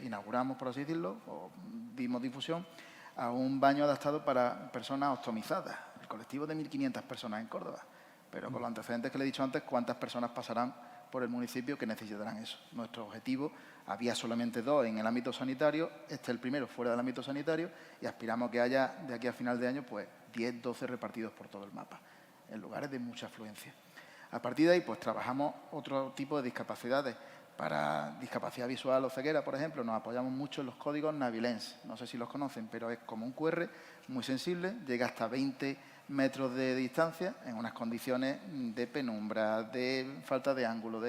Inauguramos, por así decirlo, o dimos difusión a un baño adaptado para personas ostomizadas. El colectivo de 1.500 personas en Córdoba. Pero con los antecedentes que le he dicho antes, ¿cuántas personas pasarán por el municipio que necesitarán eso? Nuestro objetivo, había solamente 2 en el ámbito sanitario, este es el primero fuera del ámbito sanitario, y aspiramos que haya, de aquí a final de año, pues 10, 12 repartidos por todo el mapa, en lugares de mucha afluencia. A partir de ahí, pues trabajamos otro tipo de discapacidades. Para discapacidad visual o ceguera, por ejemplo, nos apoyamos mucho en los códigos Navilens. No sé si los conocen, pero es como un QR muy sensible, llega hasta 20 metros de distancia en unas condiciones de penumbra, de falta de ángulo,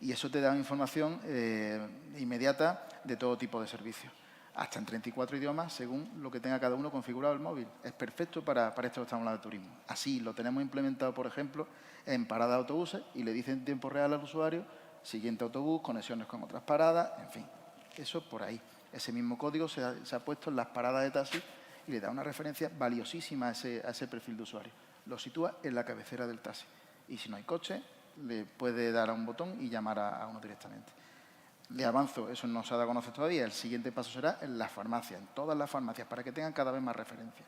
y eso te da información inmediata de todo tipo de servicios, hasta en 34 idiomas según lo que tenga cada uno configurado el móvil. Es perfecto para esto que estamos hablando de turismo. Así lo tenemos implementado, por ejemplo, en paradas de autobuses y le dicen en tiempo real al usuario siguiente autobús, conexiones con otras paradas, en fin, eso por ahí. Ese mismo código se ha puesto en las paradas de taxi y le da una referencia valiosísima a ese perfil de usuario. Lo sitúa en la cabecera del taxi. Y si no hay coche, le puede dar a un botón y llamar a uno directamente. Le avanzo, eso no se ha dado a conocer todavía. El siguiente paso será en las farmacias, en todas las farmacias, para que tengan cada vez más referencia.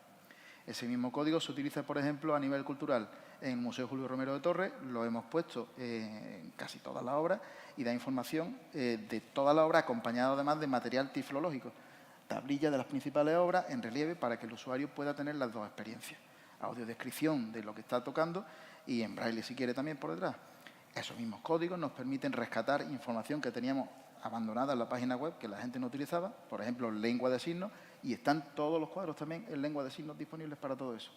Ese mismo código se utiliza, por ejemplo, a nivel cultural. En el Museo Julio Romero de Torres lo hemos puesto en casi todas las obras y da información de toda la obra, acompañado además de material tiflológico. Tablilla de las principales obras en relieve para que el usuario pueda tener las dos experiencias. Audiodescripción de lo que está tocando y en braille, si quiere, también por detrás. Esos mismos códigos nos permiten rescatar información que teníamos abandonada en la página web que la gente no utilizaba, por ejemplo, lengua de signos, y están todos los cuadros también en lengua de signos disponibles para todo eso.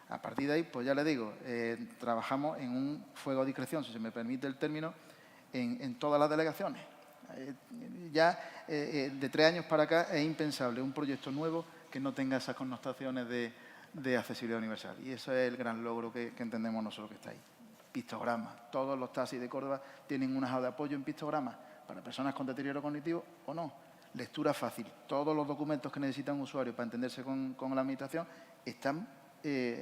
A partir de ahí, pues ya le digo, trabajamos en un fuego a discreción, si se me permite el término, en todas las delegaciones. De 3 años para acá es impensable un proyecto nuevo que no tenga esas connotaciones de accesibilidad universal. Y ese es el gran logro que entendemos nosotros que está ahí. Pictogramas. Todos los taxis de Córdoba tienen una hoja de apoyo en pictogramas para personas con deterioro cognitivo o no. Lectura fácil. Todos los documentos que necesita un usuario para entenderse con la administración están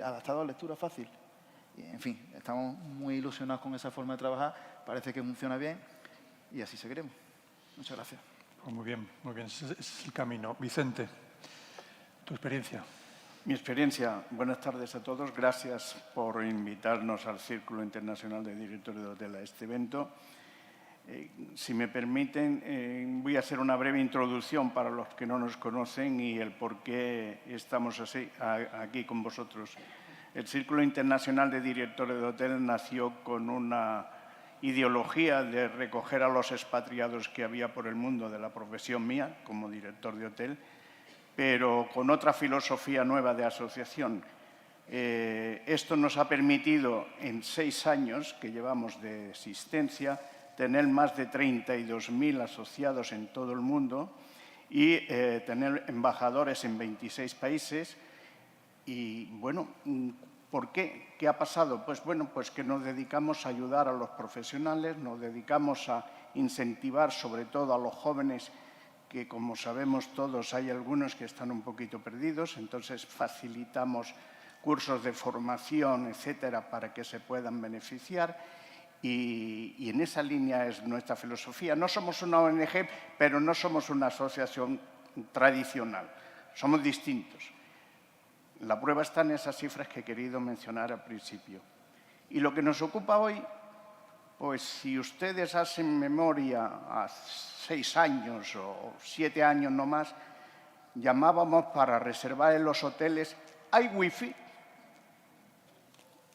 adaptados a lectura fácil. Y, en fin, estamos muy ilusionados con esa forma de trabajar. Parece que funciona bien y así seguiremos. Muchas gracias. Pues muy bien, muy bien. Ese es el camino. Vicente, tu experiencia. Mi experiencia. Buenas tardes a todos. Gracias por invitarnos al Círculo Internacional de Directores de Hotel a este evento. Si me permiten, voy a hacer una breve introducción para los que no nos conocen y el por qué estamos aquí con vosotros. El Círculo Internacional de Directores de Hotel nació con una ideología de recoger a los expatriados que había por el mundo de la profesión mía como director de hotel, pero con otra filosofía nueva de asociación. Esto nos ha permitido, en 6 años que llevamos de existencia, tener más de 32.000 asociados en todo el mundo y tener embajadores en 26 países. Y, bueno, ¿por qué? ¿Qué ha pasado? Pues, bueno, pues que nos dedicamos a ayudar a los profesionales, nos dedicamos a incentivar sobre todo a los jóvenes que, como sabemos todos, hay algunos que están un poquito perdidos, entonces facilitamos cursos de formación, etcétera, para que se puedan beneficiar. Y en esa línea es nuestra filosofía. No somos una ONG, pero no somos una asociación tradicional. Somos distintos. La prueba está en esas cifras que he querido mencionar al principio. Y lo que nos ocupa hoy, pues si ustedes hacen memoria a 6 años o 7 años no más, llamábamos para reservar en los hoteles, ¿hay wifi?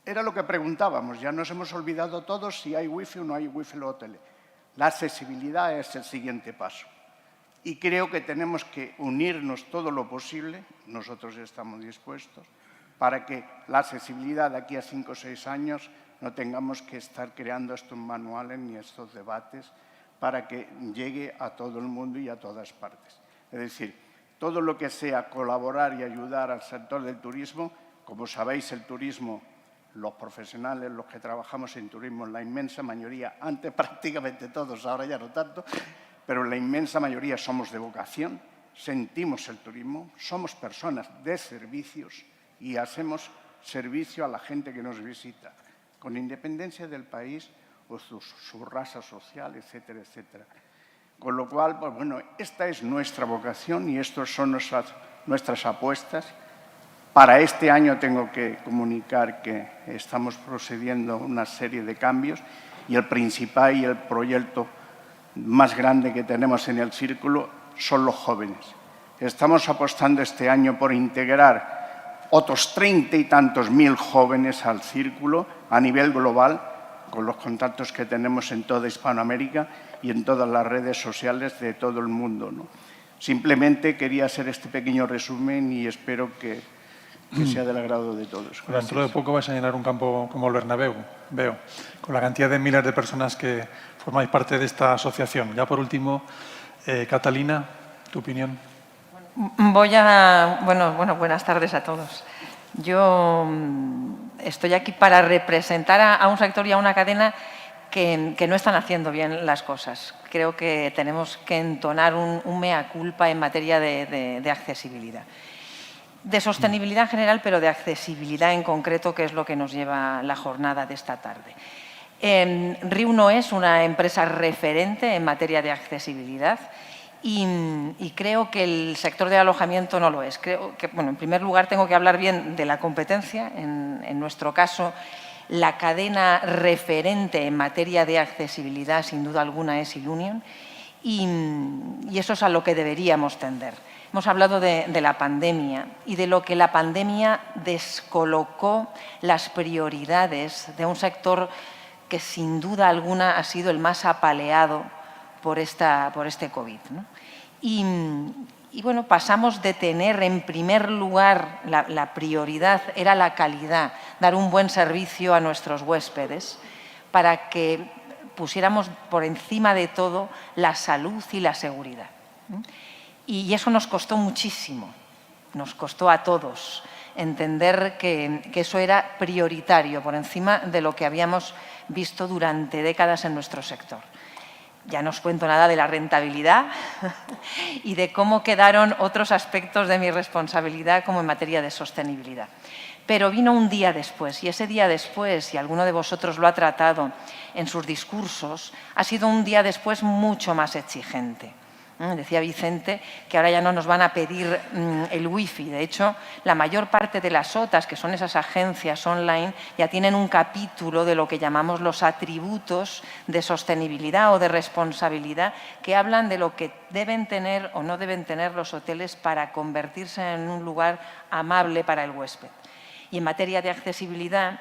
Era lo que preguntábamos, ya nos hemos olvidado todos si hay wifi o no hay wifi en los hoteles. La accesibilidad es el siguiente paso. Y creo que tenemos que unirnos todo lo posible, nosotros estamos dispuestos, para que la accesibilidad de aquí a 5 o 6 años no tengamos que estar creando estos manuales ni estos debates para que llegue a todo el mundo y a todas partes. Es decir, todo lo que sea colaborar y ayudar al sector del turismo, como sabéis, el turismo, los profesionales, los que trabajamos en turismo, la inmensa mayoría, antes prácticamente todos, ahora ya no tanto, pero la inmensa mayoría somos de vocación, sentimos el turismo, somos personas de servicios y hacemos servicio a la gente que nos visita, con independencia del país o su raza social, etcétera, etcétera. Con lo cual, pues bueno, esta es nuestra vocación y estas son nuestras apuestas. Para este año tengo que comunicar que estamos procediendo a una serie de cambios y el principal y el proyecto más grande que tenemos en el círculo son los jóvenes. Estamos apostando este año por integrar otros 30 y tantos mil jóvenes al círculo a nivel global, con los contactos que tenemos en toda Hispanoamérica y en todas las redes sociales de todo el mundo, ¿no? Simplemente quería hacer este pequeño resumen y espero que sea del agrado de todos. Gracias. Dentro de poco vais a llenar un campo como el Bernabéu, veo, con la cantidad de miles de personas que formáis parte de esta asociación. Ya por último, Catalina, tu opinión. Buenas tardes a todos. Yo estoy aquí para representar a un sector y a una cadena que no están haciendo bien las cosas. Creo que tenemos que entonar un mea culpa en materia de accesibilidad. De sostenibilidad en general, pero de accesibilidad en concreto, que es lo que nos lleva la jornada de esta tarde. RIU no es una empresa referente en materia de accesibilidad y creo que el sector de alojamiento no lo es. Creo que, bueno, en primer lugar tengo que hablar bien de la competencia. En nuestro caso, la cadena referente en materia de accesibilidad, sin duda alguna, es Ilunion y eso es a lo que deberíamos tender. Hemos hablado de la pandemia y de lo que la pandemia descolocó las prioridades de un sector que sin duda alguna ha sido el más apaleado por este COVID, ¿no? Y bueno, pasamos de tener en primer lugar la prioridad era la calidad, dar un buen servicio a nuestros huéspedes, para que pusiéramos por encima de todo la salud y la seguridad, ¿no? Y eso nos costó muchísimo, nos costó a todos entender que eso era prioritario por encima de lo que habíamos visto durante décadas en nuestro sector. Ya no os cuento nada de la rentabilidad y de cómo quedaron otros aspectos de mi responsabilidad como en materia de sostenibilidad. Pero vino un día después y ese día después, y alguno de vosotros lo ha tratado en sus discursos, ha sido un día después mucho más exigente. Decía Vicente que ahora ya no nos van a pedir el wifi. De hecho, la mayor parte de las OTAs, que son esas agencias online, ya tienen un capítulo de lo que llamamos los atributos de sostenibilidad o de responsabilidad, que hablan de lo que deben tener o no deben tener los hoteles para convertirse en un lugar amable para el huésped. Y en materia de accesibilidad,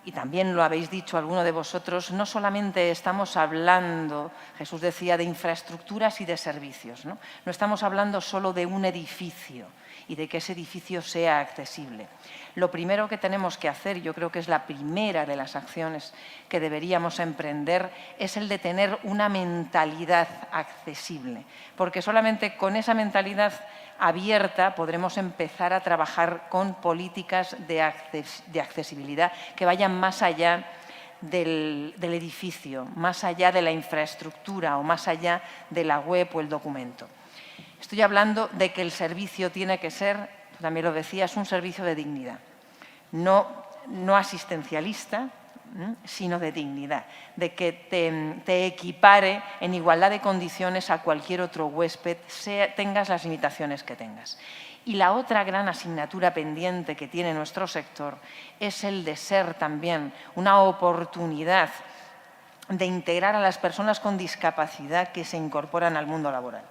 y también lo habéis dicho alguno de vosotros, no solamente estamos hablando, Jesús decía, de infraestructuras y de servicios, ¿no? No estamos hablando solo de un edificio y de que ese edificio sea accesible. Lo primero que tenemos que hacer, yo creo que es la primera de las acciones que deberíamos emprender, es el de tener una mentalidad accesible, porque solamente con esa mentalidad abierta podremos empezar a trabajar con políticas de accesibilidad que vayan más allá del edificio, más allá de la infraestructura o más allá de la web o el documento. Estoy hablando de que el servicio tiene que ser, tú también lo decías, un servicio de dignidad, no asistencialista, sino de dignidad, de que te equipare en igualdad de condiciones a cualquier otro huésped, tengas las limitaciones que tengas. Y la otra gran asignatura pendiente que tiene nuestro sector es el de ser también una oportunidad de integrar a las personas con discapacidad que se incorporan al mundo laboral.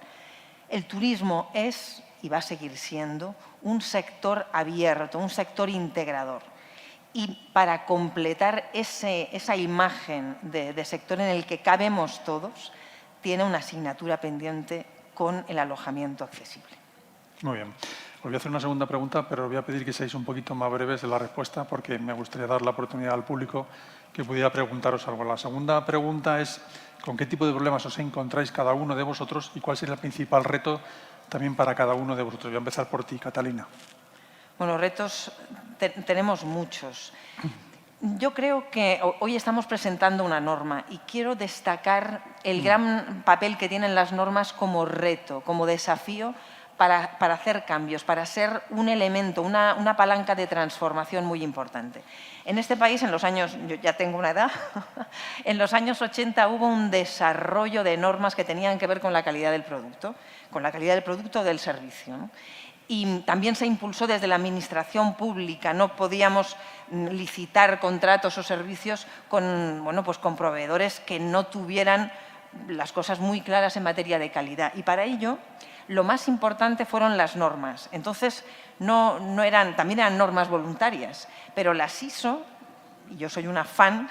El turismo es y va a seguir siendo un sector abierto, un sector integrador. Y para completar esa imagen de sector en el que cabemos todos, tiene una asignatura pendiente con el alojamiento accesible. Muy bien. Os voy a hacer una segunda pregunta, pero os voy a pedir que seáis un poquito más breves en la respuesta porque me gustaría dar la oportunidad al público que pudiera preguntaros algo. La segunda pregunta es ¿con qué tipo de problemas os encontráis cada uno de vosotros y cuál sería el principal reto también para cada uno de vosotros? Voy a empezar por ti, Catalina. Bueno, retos tenemos muchos. Yo creo que hoy estamos presentando una norma y quiero destacar el gran papel que tienen las normas como reto, como desafío para hacer cambios, para ser un elemento, una palanca de transformación muy importante. En este país, en los años, yo ya tengo una edad, en los años 80 hubo un desarrollo de normas que tenían que ver con la calidad del producto o del servicio, ¿no? Y también se impulsó desde la administración pública. No podíamos licitar contratos o servicios con proveedores que no tuvieran las cosas muy claras en materia de calidad. Y para ello, lo más importante fueron las normas. Entonces, también eran normas voluntarias, pero las ISO, y yo soy una fan,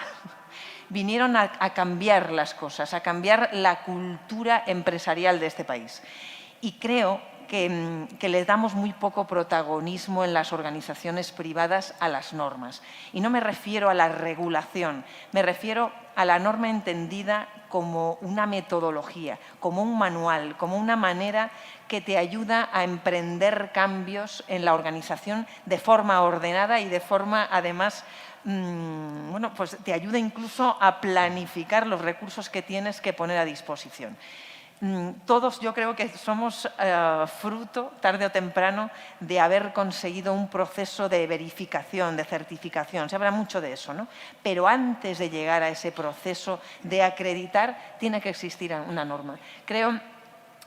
vinieron a cambiar las cosas, a cambiar la cultura empresarial de este país. Y creo que le damos muy poco protagonismo en las organizaciones privadas a las normas. Y no me refiero a la regulación, me refiero a la norma entendida como una metodología, como un manual, como una manera que te ayuda a emprender cambios en la organización de forma ordenada y de forma, además, pues te ayuda incluso a planificar los recursos que tienes que poner a disposición. Todos yo creo que somos fruto, tarde o temprano, de haber conseguido un proceso de verificación, de certificación. Se habla mucho de eso, ¿no? Pero antes de llegar a ese proceso de acreditar, tiene que existir una norma. Creo,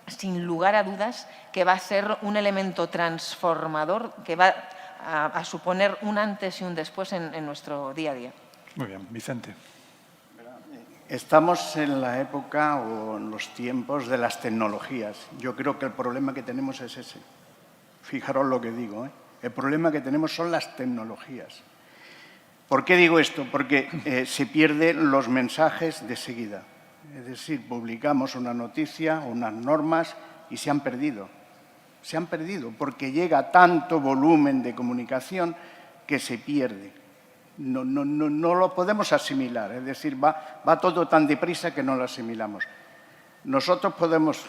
sin lugar a dudas, que va a ser un elemento transformador que va a suponer un antes y un después en nuestro día a día. Muy bien. Vicente. Estamos en la época o en los tiempos de las tecnologías. Yo creo que el problema que tenemos es ese. Fijaros lo que digo, ¿eh? El problema que tenemos son las tecnologías. ¿Por qué digo esto? Porque se pierden los mensajes de seguida. Es decir, publicamos una noticia, unas normas y se han perdido. Se han perdido porque llega tanto volumen de comunicación que se pierde. No lo podemos asimilar, es decir, va todo tan deprisa que no lo asimilamos. Nosotros podemos,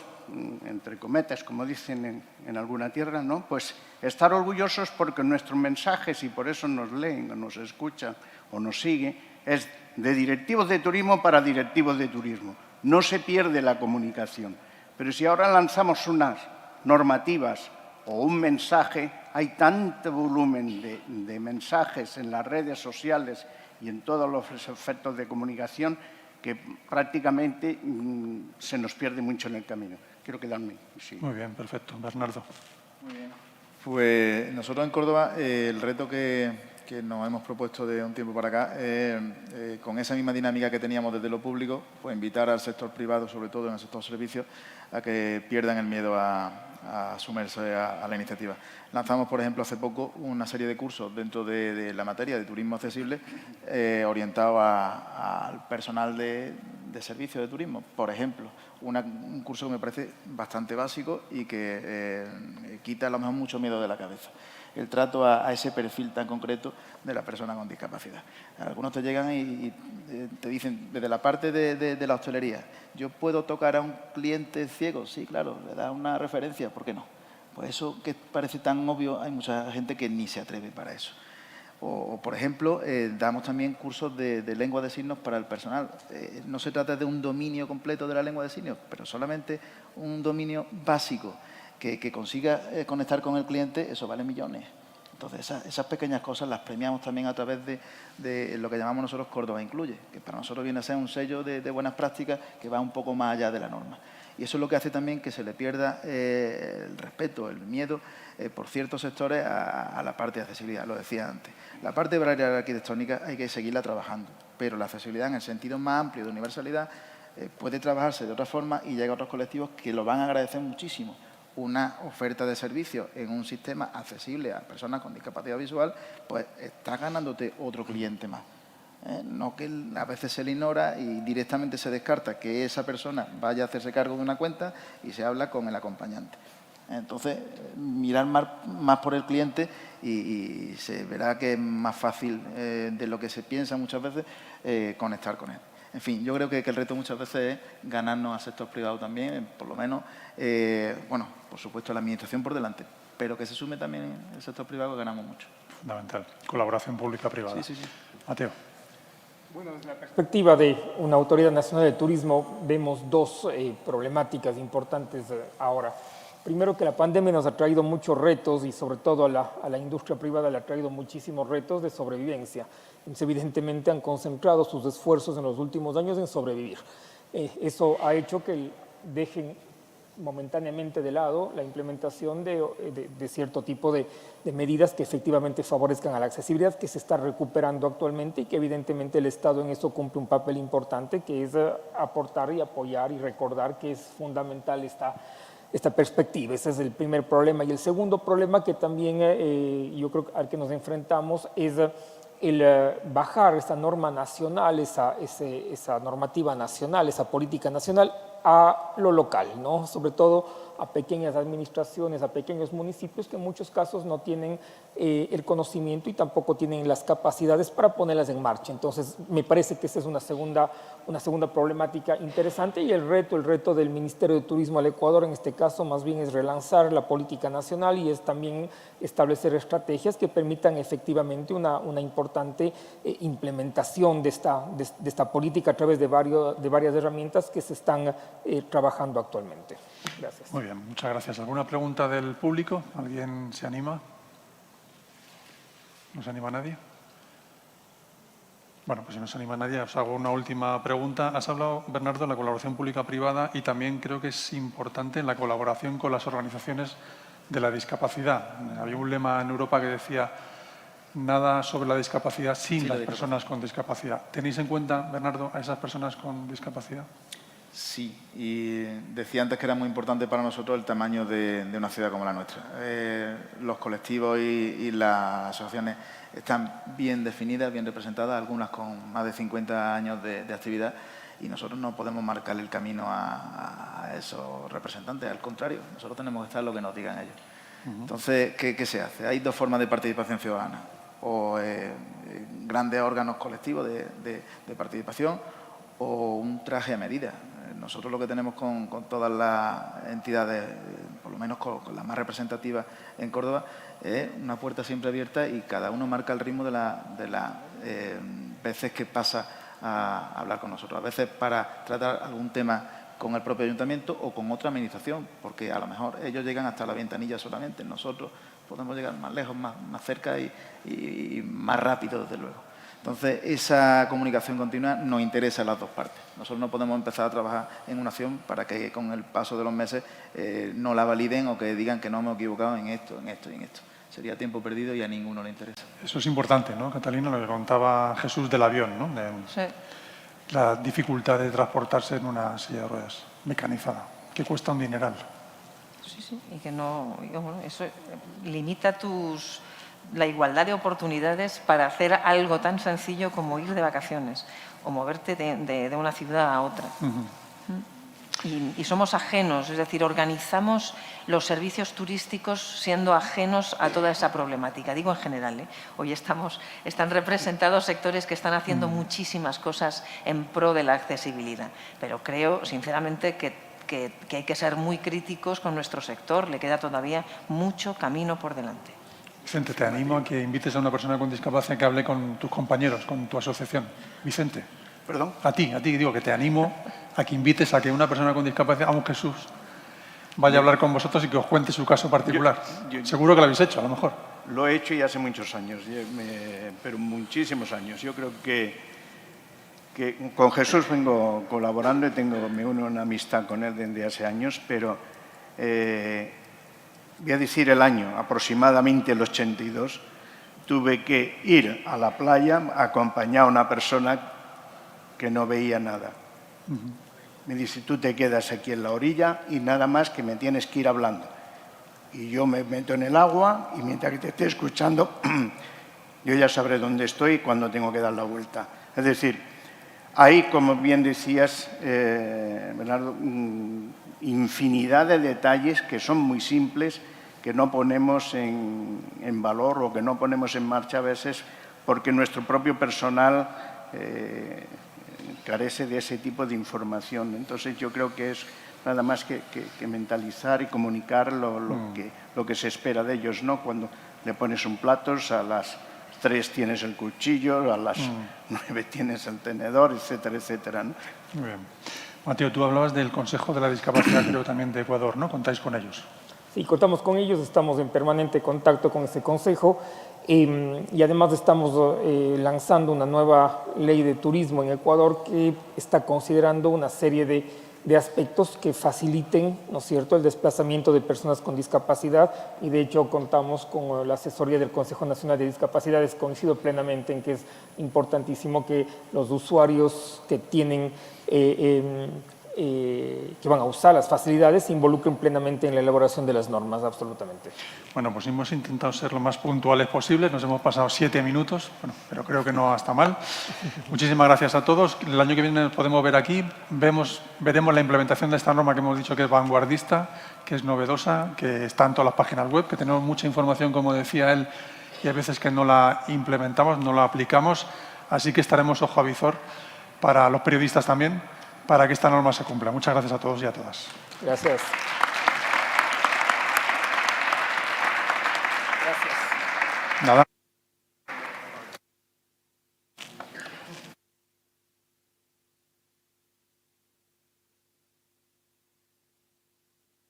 entre cometas, como dicen en alguna tierra, ¿no? Pues estar orgullosos porque nuestros mensajes, y por eso nos leen, o nos escuchan o nos siguen, es de directivos de turismo para directivos de turismo. No se pierde la comunicación. Pero si ahora lanzamos unas normativas o un mensaje, hay tanto volumen de mensajes en las redes sociales y en todos los efectos de comunicación que prácticamente se nos pierde mucho en el camino. Quiero quedarme. Sí. Muy bien, perfecto. Bernardo. Muy bien. Pues nosotros en Córdoba el reto que nos hemos propuesto de un tiempo para acá, con esa misma dinámica que teníamos desde lo público, pues invitar al sector privado, sobre todo en el sector servicios, a que pierdan el miedo a sumarse a la iniciativa. Lanzamos, por ejemplo, hace poco una serie de cursos dentro de la materia de turismo accesible orientado al personal de servicios de turismo. Por ejemplo, un curso que me parece bastante básico y que quita a lo mejor mucho miedo de la cabeza. El trato a ese perfil tan concreto de la persona con discapacidad. Algunos te llegan y te dicen, desde la parte de la hostelería, ¿yo puedo tocar a un cliente ciego? Sí, claro, le da una referencia, ¿por qué no? Pues eso que parece tan obvio, hay mucha gente que ni se atreve para eso. O por ejemplo, damos también cursos de lengua de signos para el personal. No se trata de un dominio completo de la lengua de signos, pero solamente un dominio básico que consiga conectar con el cliente, eso vale millones. Entonces, esas pequeñas cosas las premiamos también a través de lo que llamamos nosotros Córdoba Incluye, que para nosotros viene a ser un sello de buenas prácticas que va un poco más allá de la norma. Y eso es lo que hace también que se le pierda el respeto, el miedo por ciertos sectores a la parte de accesibilidad, lo decía antes. La parte de barrera arquitectónica hay que seguirla trabajando, pero la accesibilidad en el sentido más amplio de universalidad puede trabajarse de otra forma y llega a otros colectivos que lo van a agradecer muchísimo. Una oferta de servicios en un sistema accesible a personas con discapacidad visual, pues estás ganándote otro cliente más. No que a veces se le ignora y directamente se descarta que esa persona vaya a hacerse cargo de una cuenta y se habla con el acompañante. Entonces, mirar más por el cliente y se verá que es más fácil de lo que se piensa muchas veces conectar con él. En fin, yo creo que el reto muchas veces es ganarnos al sector privado también, por lo menos, bueno, por supuesto la administración por delante, pero que se sume también el sector privado, ganamos mucho. Fundamental. Colaboración pública-privada. Sí. Mateo. Bueno, desde la perspectiva de una Autoridad Nacional de Turismo, vemos dos problemáticas importantes ahora. Primero, que la pandemia nos ha traído muchos retos y sobre todo a la industria privada le ha traído muchísimos retos de sobrevivencia. Entonces, evidentemente han concentrado sus esfuerzos en los últimos años en sobrevivir. Eso ha hecho que dejen momentáneamente de lado la implementación de cierto tipo de medidas que efectivamente favorezcan a la accesibilidad, que se está recuperando actualmente y que evidentemente el Estado en eso cumple un papel importante, que es aportar y apoyar y recordar que es fundamental esta perspectiva. Ese es el primer problema. Y el segundo problema que también yo creo al que nos enfrentamos es el bajar esa norma nacional, esa normativa nacional, esa política nacional a lo local, ¿no? Sobre todo a pequeñas administraciones, a pequeños municipios que en muchos casos no tienen el conocimiento y tampoco tienen las capacidades para ponerlas en marcha. Entonces, me parece que esa es una segunda problemática interesante y el reto del Ministerio de Turismo al Ecuador en este caso más bien es relanzar la política nacional y es también establecer estrategias que permitan efectivamente una importante implementación de esta política a través de varias herramientas que se están trabajando actualmente. Gracias. Muy bien, muchas gracias. ¿Alguna pregunta del público? ¿Alguien se anima? ¿No se anima nadie? Bueno, pues si no se anima nadie, os hago una última pregunta. Has hablado, Bernardo, de la colaboración pública-privada y también creo que es importante la colaboración con las organizaciones de la discapacidad. Había un lema en Europa que decía nada sobre la discapacidad sin las personas con discapacidad. ¿Tenéis en cuenta, Bernardo, a esas personas con discapacidad? Sí, y decía antes que era muy importante para nosotros el tamaño de una ciudad como la nuestra. Los colectivos y las asociaciones están bien definidas, bien representadas, algunas con más de 50 años de actividad, y nosotros no podemos marcar el camino a esos representantes, al contrario, nosotros tenemos que estar lo que nos digan ellos. Entonces, ¿qué se hace? Hay dos formas de participación ciudadana, o grandes órganos colectivos de participación o un traje a medida. Nosotros lo que tenemos con todas las entidades, por lo menos con las más representativas en Córdoba, es una puerta siempre abierta y cada uno marca el ritmo de las veces que pasa a hablar con nosotros. A veces para tratar algún tema con el propio ayuntamiento o con otra administración, porque a lo mejor ellos llegan hasta la ventanilla solamente, nosotros podemos llegar más lejos, más cerca y más rápido, desde luego. Entonces, esa comunicación continua nos interesa a las dos partes. Nosotros no podemos empezar a trabajar en una acción para que con el paso de los meses no la validen o que digan que no hemos equivocado en esto y en esto. Sería tiempo perdido y a ninguno le interesa. Eso es importante, ¿no, Catalina? Lo que contaba Jesús del avión, ¿no? Sí. La dificultad de transportarse en una silla de ruedas mecanizada, que cuesta un dineral. Sí, y que no, bueno, eso limita la igualdad de oportunidades para hacer algo tan sencillo como ir de vacaciones o moverte de una ciudad a otra. Y somos ajenos, es decir, organizamos los servicios turísticos siendo ajenos a toda esa problemática. Digo en general, ¿eh? Hoy están representados sectores que están haciendo muchísimas cosas en pro de la accesibilidad, pero creo sinceramente que hay que ser muy críticos con nuestro sector, le queda todavía mucho camino por delante. Vicente, te animo a que invites a una persona con discapacidad que hable con tus compañeros, con tu asociación. Vicente. ¿Perdón? A ti, digo que te animo a que invites a que una persona con discapacidad, a un Jesús, vaya a hablar con vosotros y que os cuente su caso particular. Seguro que lo habéis hecho, a lo mejor. lo he hecho y hace muchos años, pero muchísimos años. Yo creo que con Jesús vengo colaborando y me uno una amistad con él desde hace años, pero voy a decir el año, aproximadamente el 82, tuve que ir a la playa a acompañar a una persona que no veía nada. Me dice, tú te quedas aquí en la orilla y nada más que me tienes que ir hablando. Y yo me meto en el agua y mientras que te esté escuchando, yo ya sabré dónde estoy y cuándo tengo que dar la vuelta. Es decir, hay, como bien decías, Bernardo, infinidad de detalles que son muy simples, que no ponemos en valor o que no ponemos en marcha a veces porque nuestro propio personal carece de ese tipo de información. Entonces yo creo que es nada más que mentalizar y comunicar lo que se espera de ellos, ¿no? Cuando le pones un plato, a las 3 tienes el cuchillo, a las 9 tienes el tenedor, etcétera, etcétera, ¿no? Muy bien. Mateo, tú hablabas del Consejo de la Discapacidad, creo, también de Ecuador, ¿no? ¿Contáis con ellos? Sí, contamos con ellos, estamos en permanente contacto con ese consejo y además estamos lanzando una nueva ley de turismo en Ecuador que está considerando una serie de aspectos que faciliten, ¿no es cierto?, el desplazamiento de personas con discapacidad y de hecho contamos con la asesoría del Consejo Nacional de Discapacidades. Coincido plenamente en que es importantísimo que los usuarios que tienen que van a usar las facilidades se involucren plenamente en la elaboración de las normas, absolutamente. Bueno, pues hemos intentado ser lo más puntuales posible, nos hemos pasado 7 minutos, bueno, pero creo que no está mal. Muchísimas gracias a todos. El año que viene nos podemos ver aquí, veremos la implementación de esta norma que hemos dicho que es vanguardista, que es novedosa, que está en todas las páginas web, que tenemos mucha información, como decía él, y hay veces que no la implementamos, no la aplicamos, así que estaremos ojo a visor para los periodistas también, para que esta norma se cumpla. Muchas gracias a todos y a todas. Gracias. Nada.